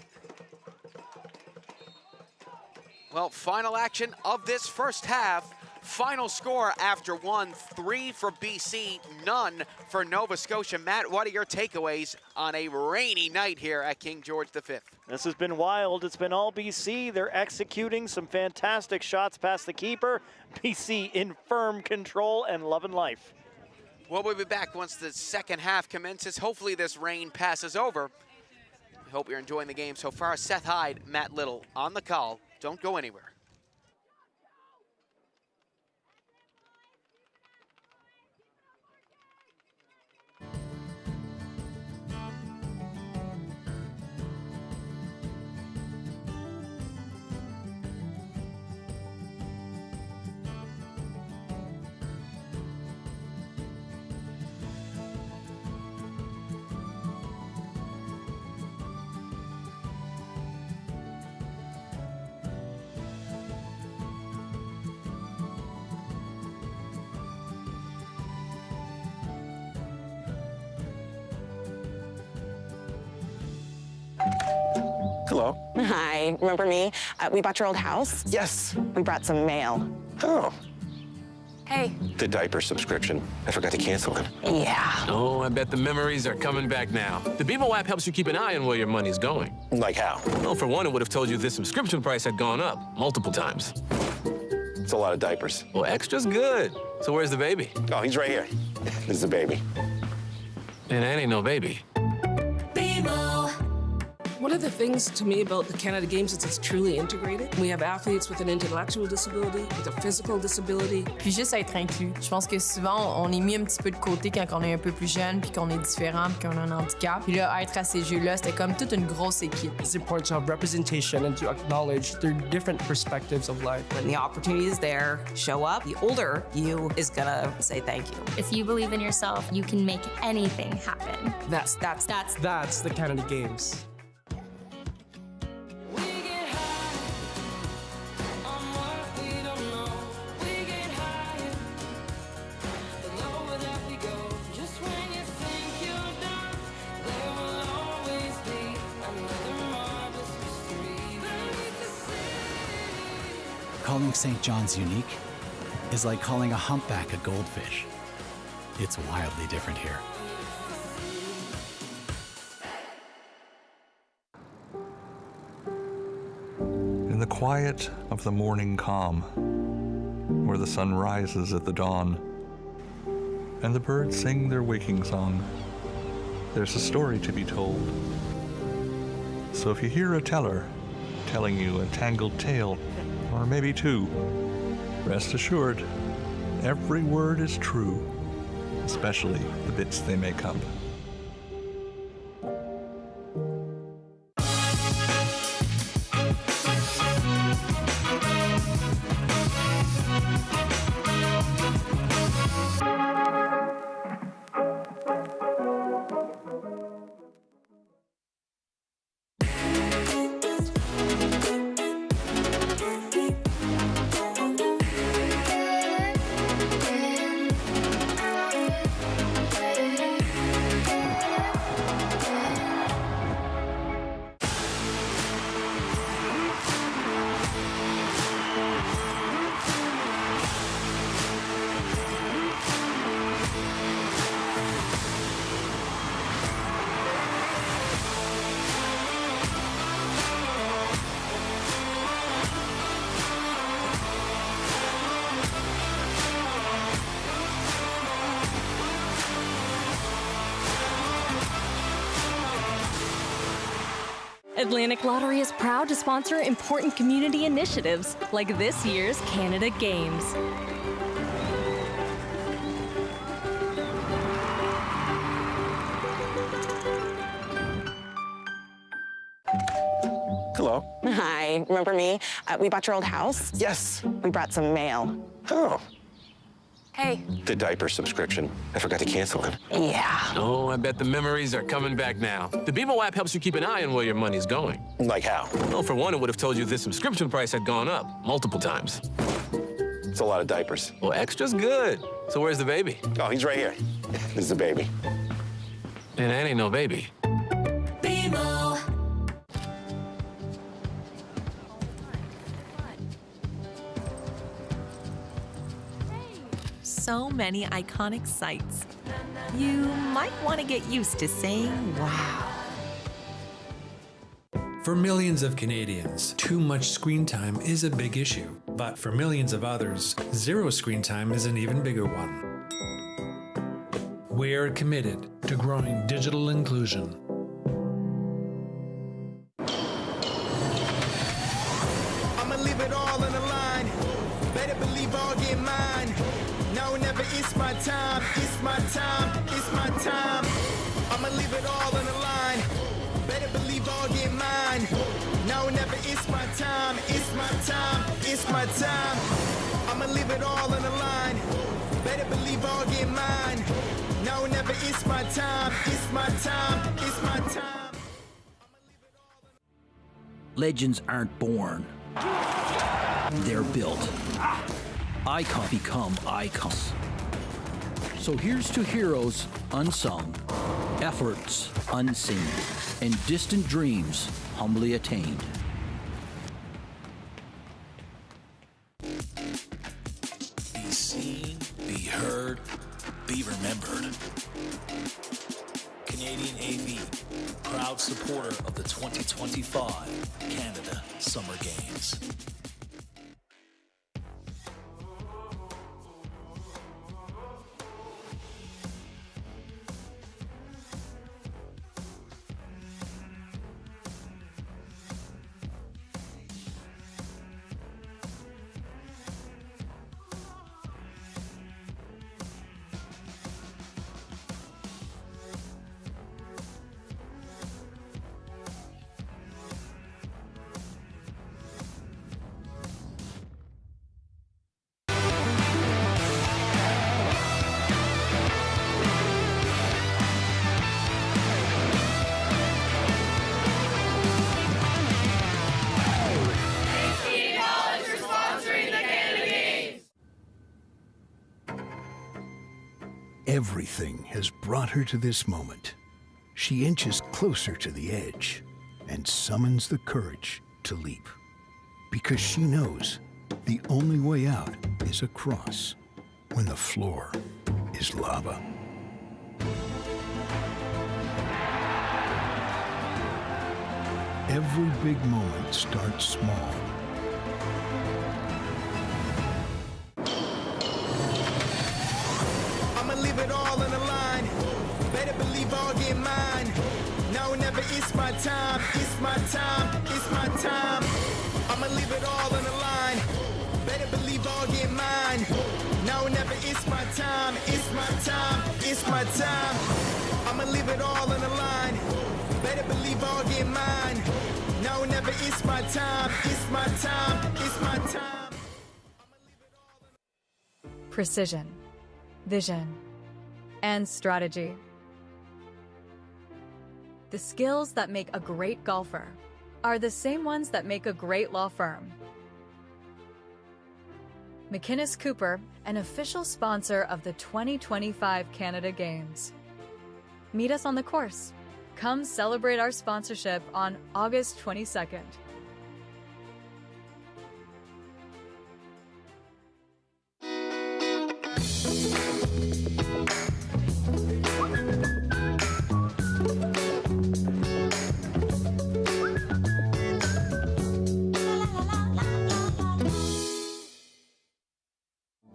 Well, final action of this first half. Final score after 1-3 for BC, none for Nova Scotia. Matt, what are your takeaways on a rainy night here at King George V? This has been wild. It's been all BC. They're executing some fantastic shots past the keeper. BC in firm control and loving life. Well, we'll be back once the second half commences. Hopefully this rain passes over. I hope you're enjoying the game so far. Seth Hyde, Matt Little on the call. Don't go anywhere. Hello. Hi, remember me? We bought your old house. Yes. We brought some mail. Oh, Hey. the diaper subscription. I forgot to cancel it. Yeah. Oh, I bet the memories are coming back now. The BMO app helps you keep an eye on where your money's going. Like how? Well, for one, it would have told you this subscription price had gone up multiple times. It's a lot of diapers. Well, extra's good. So where's the baby? Oh, he's right here. This is the baby. And that ain't no baby. One of the things to me about the Canada Games is it's truly integrated. We have athletes with an intellectual disability, with a physical disability. Puis juste être inclus. Je pense que souvent, on est mis un petit peu de côté quand on est un peu plus jeune, puis qu'on est différent, puis qu'on a un handicap. Puis là, être à ces Jeux-là, c'était comme toute une grosse équipe. It's important to have representation and to acknowledge their different perspectives of life. When the opportunity is there, show up. The older you is gonna say thank you. If you believe in yourself, you can make anything happen. That's the Canada Games. Calling St. John's unique is like calling a humpback a goldfish. It's wildly different here. In the quiet of the morning calm, where the sun rises at the dawn, and the birds sing their waking song, there's a story to be told. So if you hear a teller telling you a tangled tale, or maybe two, rest assured, every word is true, especially the bits they make up. Atlantic Lottery is proud to sponsor important community initiatives like this year's Canada Games. Hello. Hi, remember me? We bought your old house. Yes. We brought some mail. Oh. Hey. The diaper subscription. I forgot to cancel it. Yeah. Oh, I bet the memories are coming back now. The BMO app helps you keep an eye on where your money's going. Like how? Well, for one, it would have told you this subscription price had gone up multiple times. It's a lot of diapers. Well, extra's good. So where's the baby? Oh, he's right here. This is the baby. And that ain't no baby. BMO. So many iconic sights. You might want to get used to saying wow. For millions of Canadians, too much screen time is a big issue. But for millions of others, zero screen time is an even bigger one. We're committed to growing digital inclusion. I'ma leave it all on the line. Better believe I'll get mine. Now or never, it's my time. It's my time. It's my time. I'ma leave it all on the line. Better believe I'll get mine. Now or never, it's my time. It's my time. It's my time. I'ma leave it all on the line. Better believe I'll get mine. Now or never, it's my time. It's my time. It's my time. Legends aren't born. They're built. Icons become icons. So here's to heroes unsung, efforts unseen, and distant dreams humbly attained. Be seen, be heard, be remembered. Canadian AV, proud supporter of the 2025 Canada Summer Games. Everything has brought her to this moment. She inches closer to the edge and summons the courage to leap. Because she knows the only way out is across when the floor is lava. Every big moment starts small. I'ma leave it all on the line. Better believe I'll get mine. Now or never, it's my time. It's my time. It's my time. I'ma leave it all on the line. Better believe I'll get mine. Now or never, it's my time. It's my time. It's my time. I'ma leave it all on the line. Better believe I'll get mine. Now or never, it's my time. It's my time. It's my time. Precision, vision, and strategy. The skills that make a great golfer are the same ones that make a great law firm. McInnes Cooper, an official sponsor of the 2025 Canada Games. Meet us on the course. Come celebrate our sponsorship on August 22nd.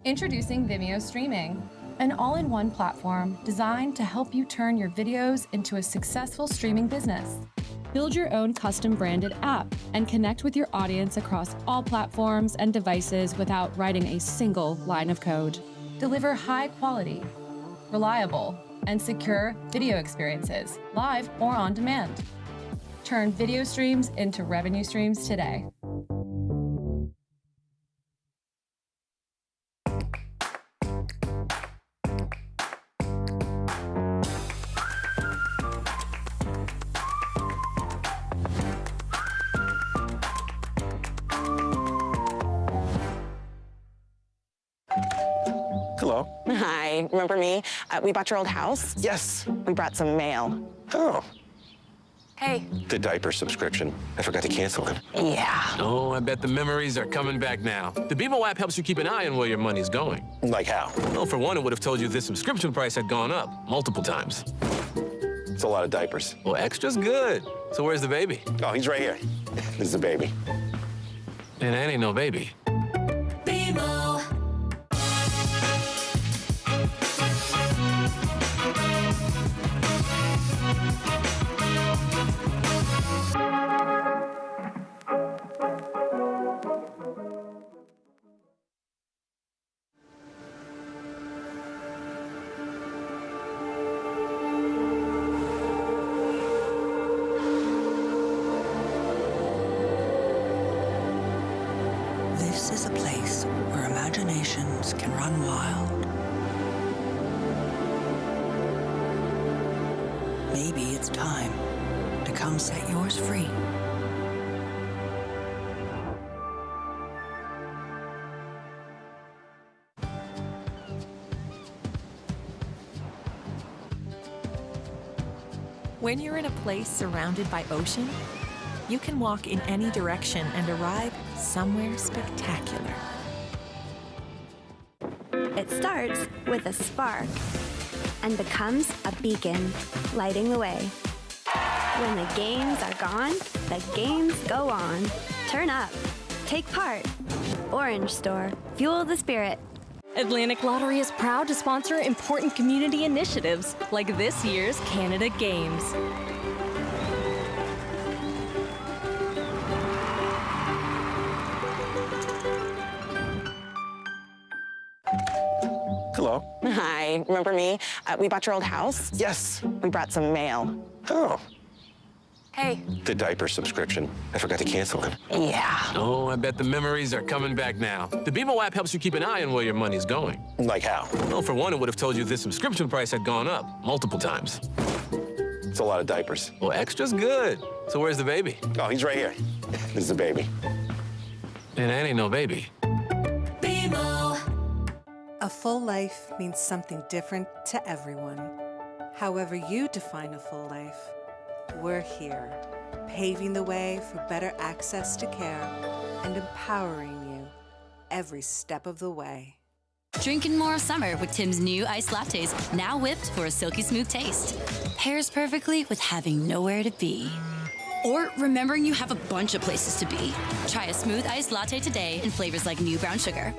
Introducing Vimeo Streaming, an all-in-one platform designed to help you turn your videos into a successful streaming business. Build your own custom branded app and connect with your audience across all platforms and devices without writing a single line of code. Deliver high quality, reliable, and secure video experiences, live or on demand. Turn video streams into revenue streams today. Hello. Hi, remember me? We bought your old house. Yes. We brought some mail. Oh. Hey. The diaper subscription. I forgot to cancel it. Yeah. Oh, I bet the memories are coming back now. The BMO app helps you keep an eye on where your money's going. Like how? Well, for one, it would have told you this subscription price had gone up multiple times. It's a lot of diapers. Well, extra's good. So where's the baby? Oh, he's right here. This is the baby. And that ain't no baby. BMO. This is a place where imaginations can run wild. Maybe it's time to come set yours free. When you're in a place surrounded by ocean, you can walk in any direction and arrive somewhere spectacular. It starts with a spark and becomes a beacon, lighting the way. When the games are gone, the games go on. Turn up. Take part. Orange Store. Fuel the spirit. Atlantic Lottery is proud to sponsor important community initiatives like this year's Canada Games. Hello. Hi, remember me? We bought your old house. Yes. We brought some mail. Oh. Hey. The diaper subscription. I forgot to cancel it. Yeah. Oh, I bet the memories are coming back now. The BMO app helps you keep an eye on where your money's going. Like how? Well, for one, it would have told you this subscription price had gone up multiple times. It's a lot of diapers. Well, extra's good. So where's the baby? Oh, he's right here. This is the baby. And that ain't no baby. BMO. A full life means something different to everyone. However you define a full life, we're here, paving the way for better access to care and empowering you every step of the way. Drinking more of summer with Tim's new iced lattes, now whipped for a silky smooth taste. Pairs perfectly with having nowhere to be. Or remembering you have a bunch of places to be. Try a smooth iced latte today in flavors like new brown sugar.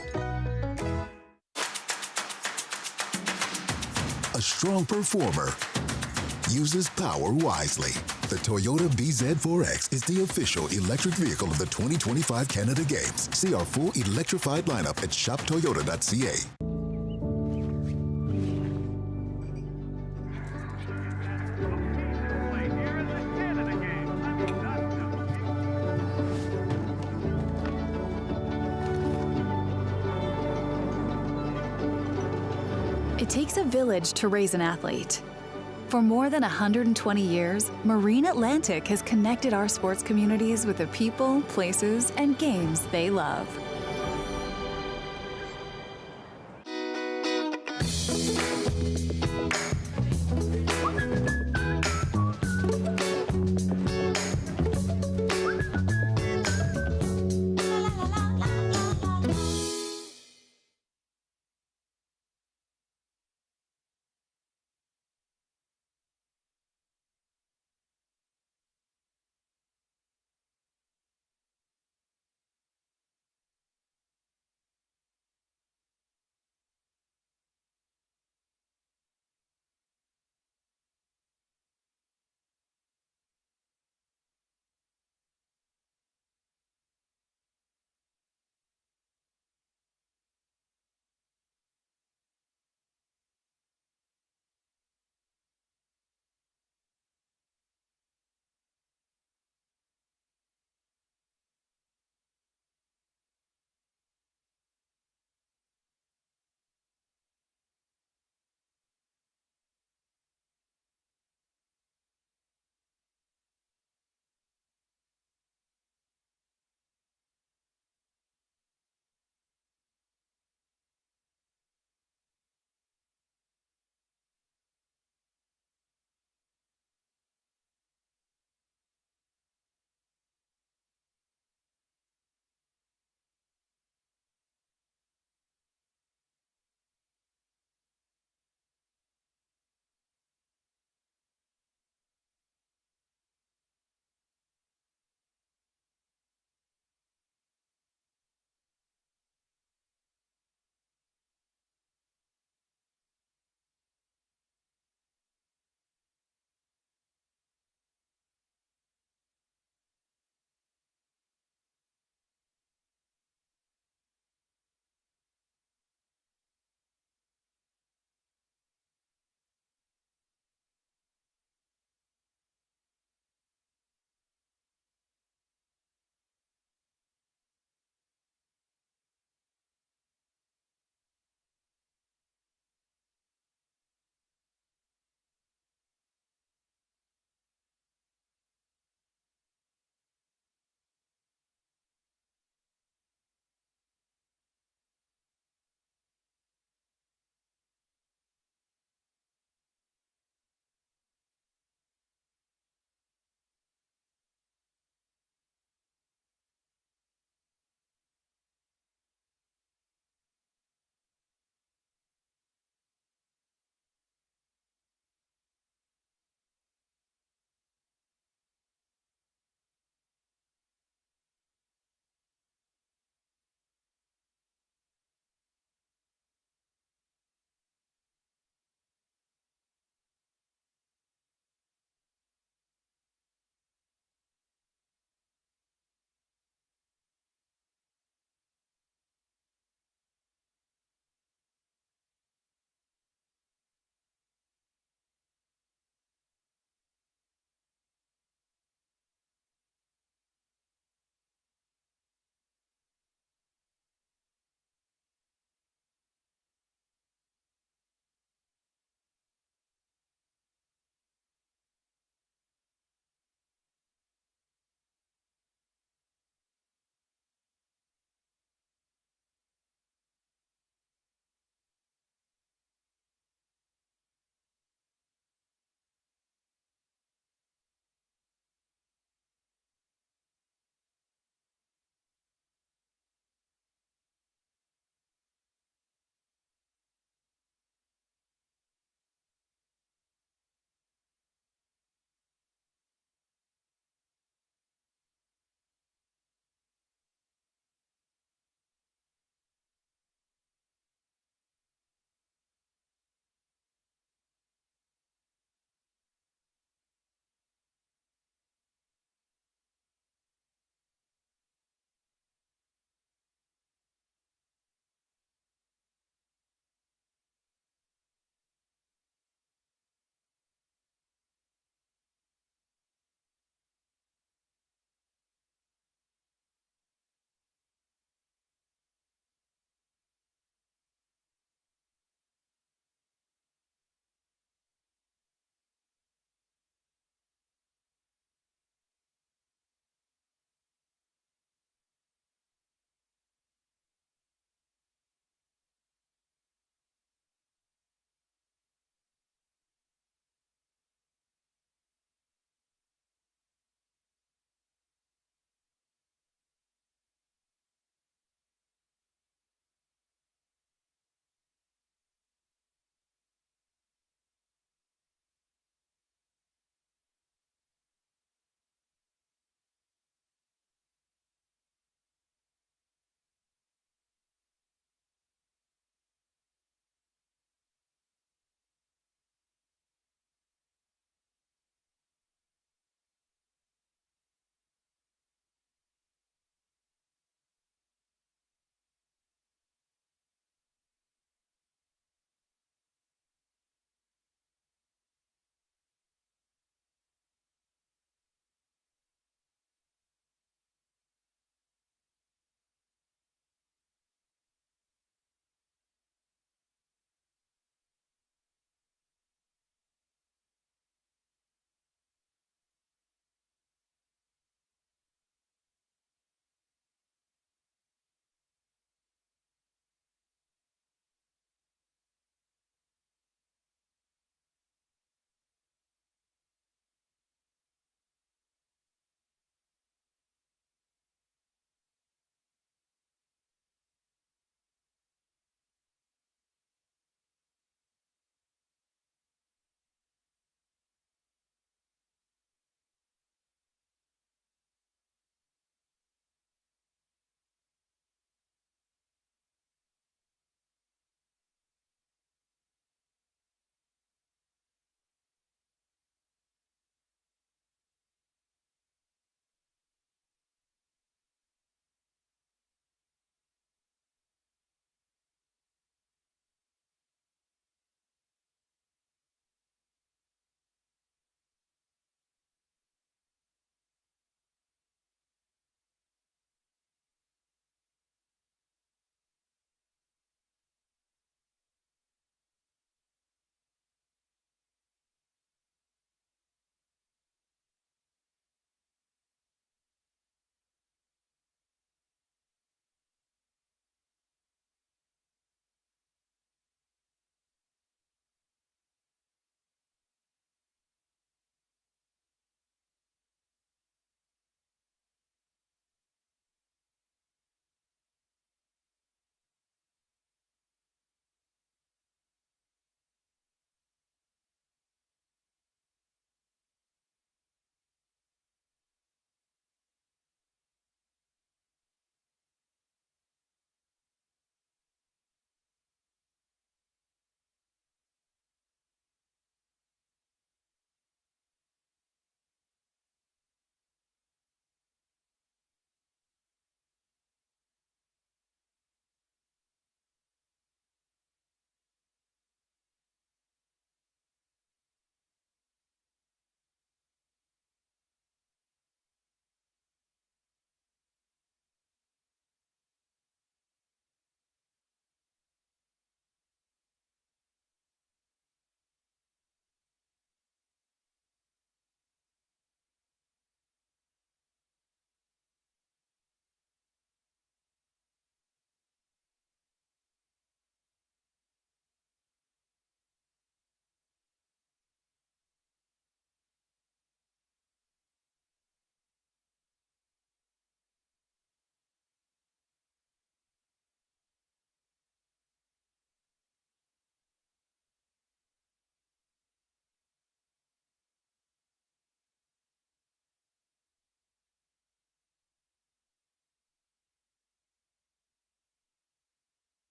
A strong performer uses power wisely. The Toyota BZ4X is the official electric vehicle of the 2025 Canada Games. See our full electrified lineup at shoptoyota.ca. It takes a village to raise an athlete. For more than 120 years, Marine Atlantic has connected our sports communities with the people, places, and games they love.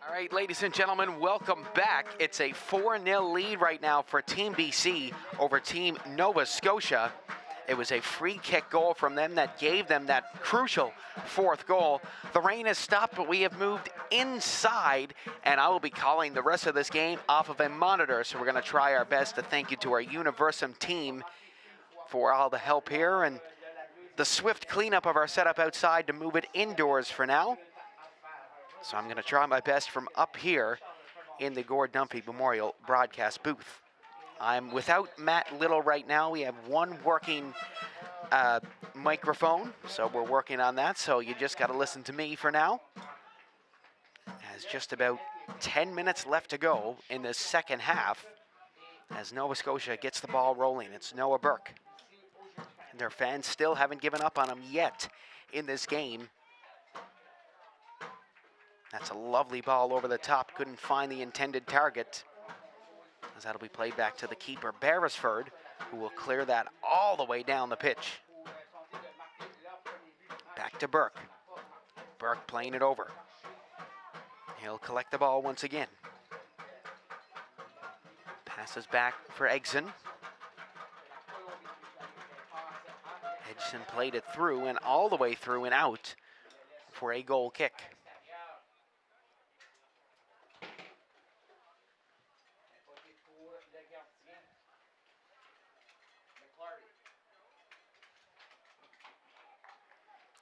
All right, ladies and gentlemen, welcome back. It's a 4-0 lead right now for Team BC over Team Nova Scotia. It was a free kick goal from them that gave them that crucial fourth goal. The rain has stopped, but we have moved inside, and I will be calling the rest of this game off of a monitor. So we're going to try our best to thank you to our Universum team for all the help here and the swift cleanup of our setup outside to move it indoors for now. So I'm going to try my best from up here in the Gord Dunphy Memorial broadcast booth. I'm without Matt Little right now. We have one working microphone, so we're working on that. So you just got to listen to me for now. As just about 10 minutes left to go in the second half as Nova Scotia gets the ball rolling. It's Noah Burke. And their fans still haven't given up on him yet in this game. That's a lovely ball over the top. Couldn't find the intended target. As that'll be played back to the keeper, Beresford, who will clear that all the way down the pitch. Back to Burke. Burke playing it over. He'll collect the ball once again. Passes back for Egson. Edson played it through and all the way through and out for a goal kick.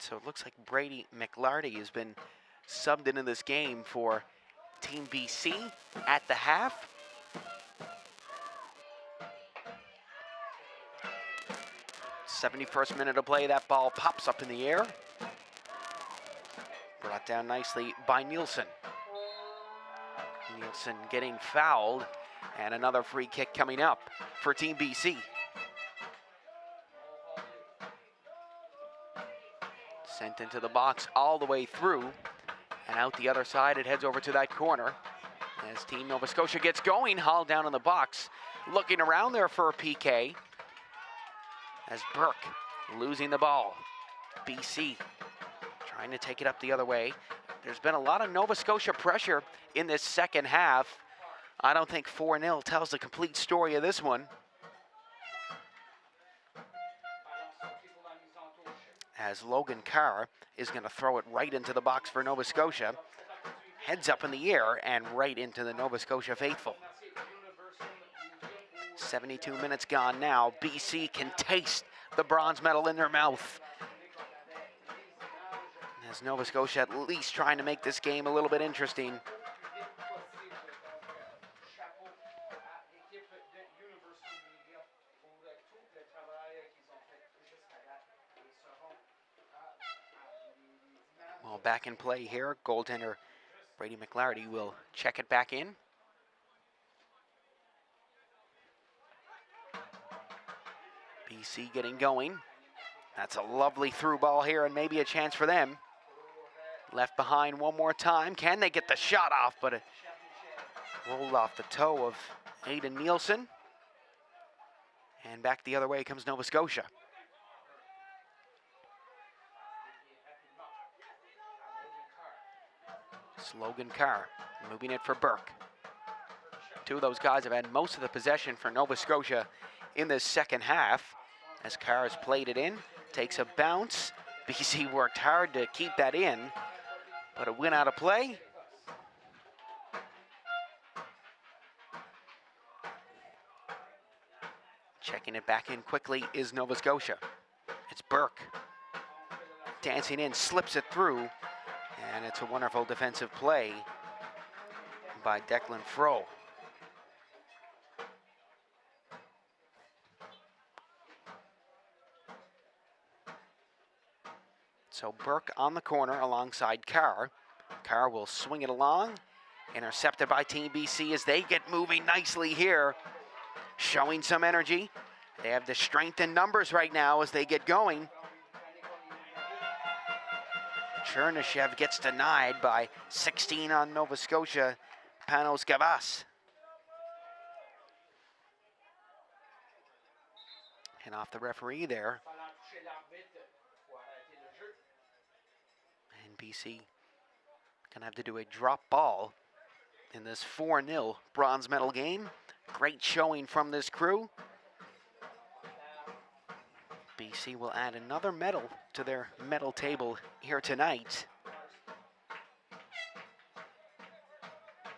So it looks like Brady McLarty has been subbed into this game for Team BC at the half. '71st minute of play, that ball pops up in the air. Brought down nicely by Nielsen. Nielsen getting fouled, and another free kick coming up for Team BC. Sent into the box all the way through, and out the other side, it heads over to that corner. As Team Nova Scotia gets going, hauled down in the box. Looking around there for a PK. As Burke losing the ball. BC trying to take it up the other way. There's been a lot of Nova Scotia pressure in this second half. I don't think 4-0 tells the complete story of this one. As Logan Carr is going to throw it right into the box for Nova Scotia. Heads up in the air and right into the Nova Scotia faithful. 72 minutes gone now. BC can taste the bronze medal in their mouth. As Nova Scotia at least trying to make this game a little bit interesting. Well, back in play here, goaltender Brady McLarty will check it back in. BC getting going. That's a lovely through ball here and maybe a chance for them. Left behind one more time. Can they get the shot off? But it rolled off the toe of Aiden Nielsen. And back the other way comes Nova Scotia. Logan Carr moving it for Burke. Two of those guys have had most of the possession for Nova Scotia in this second half. As Carr has played it in, takes a bounce. BC worked hard to keep that in, but it went out of play. Checking it back in quickly is Nova Scotia. It's Burke. Dancing in, slips it through. And it's a wonderful defensive play by Declan Froh. So Burke on the corner alongside Carr. Carr will swing it along. Intercepted by Team BC as they get moving nicely here. Showing some energy They have the strength in numbers right now as they get going. Chernishev gets denied by 16 on Nova Scotia, Panos Gavas. And off the referee there. And BC gonna have to do a drop ball in this 4-0 bronze medal game. Great showing from this crew. BC will add another medal to their medal table here tonight.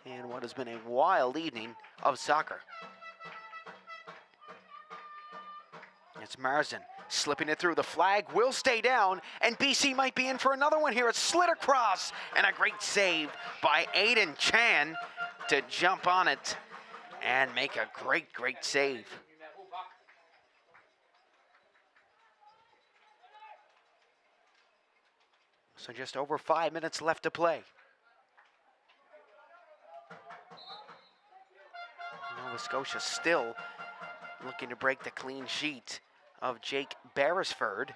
And what has been a wild evening of soccer. It's Marsden slipping it through. The flag will stay down, and BC might be in for another one here. It's slid across, and a great save by Aiden Chan to jump on it and make a great, great save. So just over 5 minutes left to play. Nova Scotia still looking to break the clean sheet of Jake Beresford.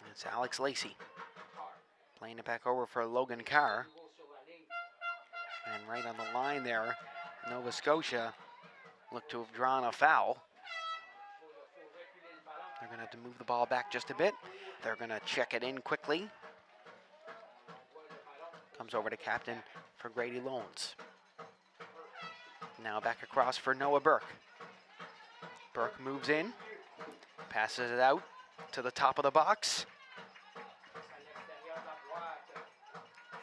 It's Alex Lacey playing it back over for Logan Carr. And right on the line there, Nova Scotia look to have drawn a foul. They're going to have to move the ball back just a bit. They're going to check it in quickly. Comes over to captain for Grady Loans. Now back across for Noah Burke. Burke moves in, passes it out to the top of the box.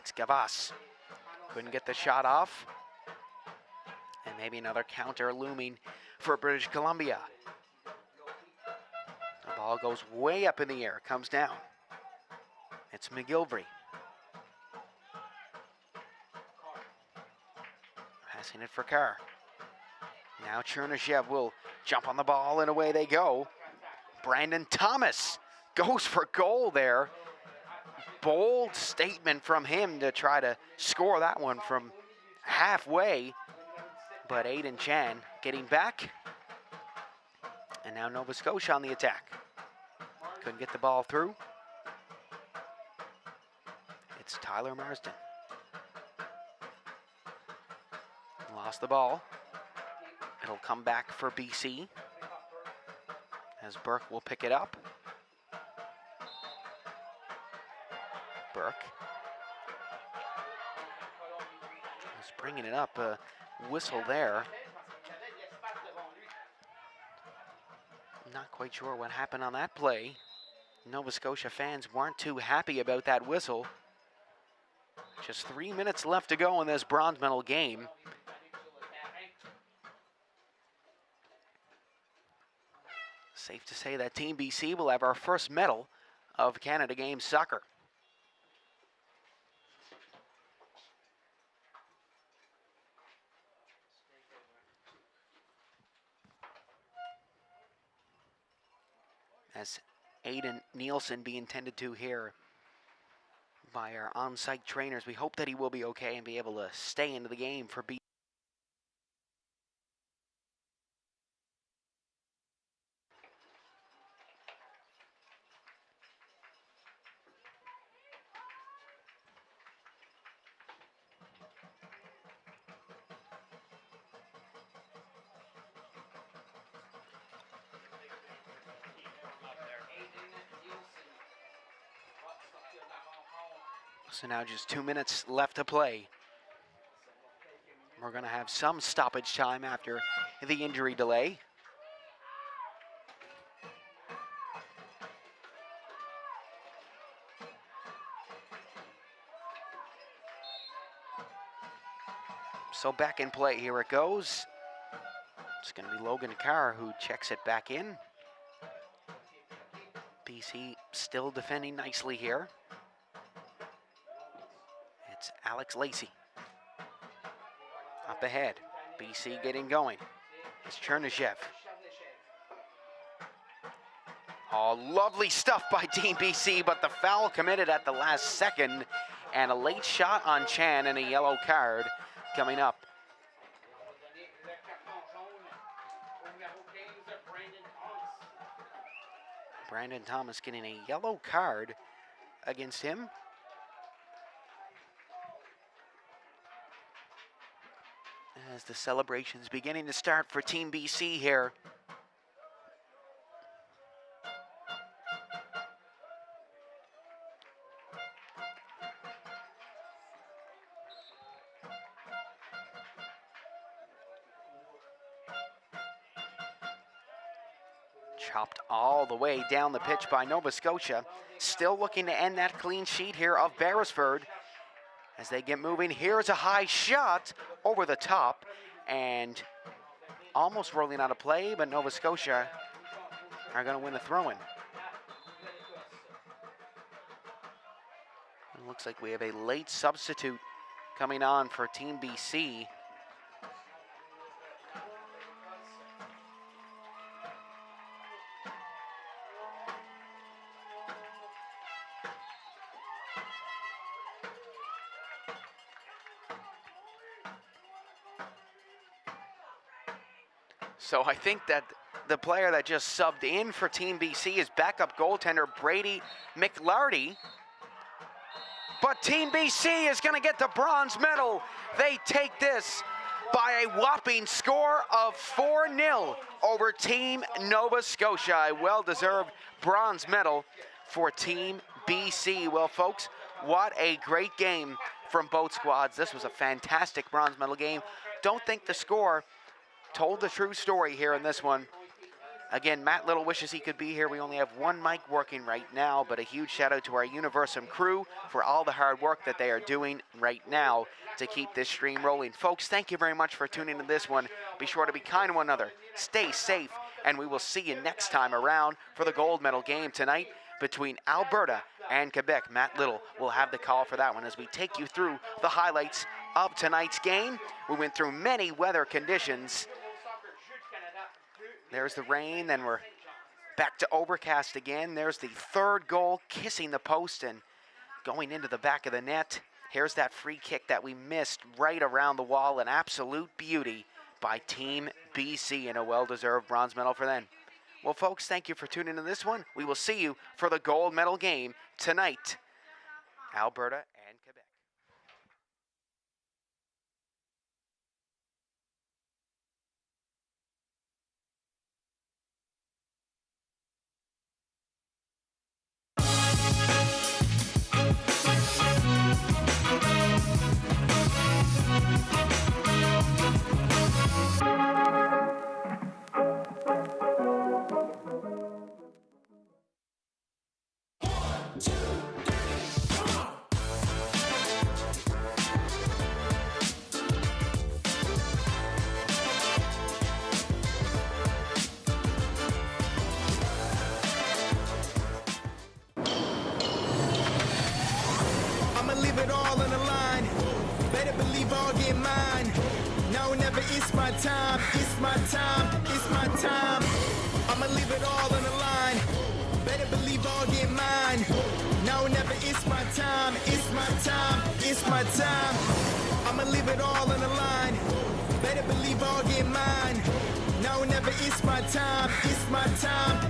It's Gavas. Couldn't get the shot off. And maybe another counter looming for British Columbia. The ball goes way up in the air, comes down. It's McGilvery. Passing it for Carr. Now Chernishev will jump on the ball and away they go. Brandon Thomas goes for goal there. Bold statement from him to try to score that one from halfway. But Aiden Chan getting back. And now Nova Scotia on the attack. Couldn't get the ball through. It's Tyler Marsden. Lost the ball. It'll come back for BC as Burke will pick it up. Burke is bringing it up. A whistle there. Not quite sure what happened on that play. Nova Scotia fans weren't too happy about that whistle. Just 3 minutes left to go in this bronze medal game. Safe to say that Team BC will have our first medal of Canada Games soccer. As Aiden Nielsen being tended to here by our on-site trainers. We hope that he will be okay and be able to stay into the game for BC. So now just 2 minutes left to play. We're going to have some stoppage time after the injury delay. So back in play, here it goes. It's going to be Logan Carr who checks it back in. BC still defending nicely here. It's Alex Lacey. Up ahead, BC getting going. It's Chernishev. Oh, lovely stuff by Team BC, but the foul committed at the last second, and a late shot on Chan and a yellow card coming up. Brandon Thomas getting a yellow card against him. As the celebrations beginning to start for Team BC here. Chopped all the way down the pitch by Nova Scotia. Still looking to end that clean sheet here of Beresford. As they get moving, here's a high shot over the top and almost rolling out of play, but Nova Scotia are going to win the throw-in. It looks like we have a late substitute coming on for Team BC. So I think that the player that just subbed in for Team BC is backup goaltender Brady McLarty. But Team BC is going to get the bronze medal. They take this by a whopping score of 4-0 over Team Nova Scotia. A well-deserved bronze medal for Team BC. Well, folks, what a great game from both squads. This was a fantastic bronze medal game. Don't think the score told the true story here in this one. Again, Matt Little wishes he could be here. We only have one mic working right now, but a huge shout out to our Universum crew for all the hard work that they are doing right now to keep this stream rolling. Folks, thank you very much for tuning into this one. Be sure to be kind to one another, stay safe, and we will see you next time around for the gold medal game tonight between Alberta and Quebec. Matt Little will have the call for that one as we take you through the highlights of tonight's game. We went through many weather conditions. There's the rain, then we're back to overcast again. There's the third goal, kissing the post and going into the back of the net. Here's that free kick that we missed right around the wall. An absolute beauty by Team BC and a well-deserved bronze medal for them. Well, folks, thank you for tuning in to this one. We will see you for the gold medal game tonight. Alberta and Quebec. It's my time, it's my time, it's my time. I'ma leave it all on the line. Better believe I'll get mine. Now or never, it's my time, it's my time, it's my time. I'ma leave it all on the line. Better believe I'll get mine. Now or never, it's my time, it's my time,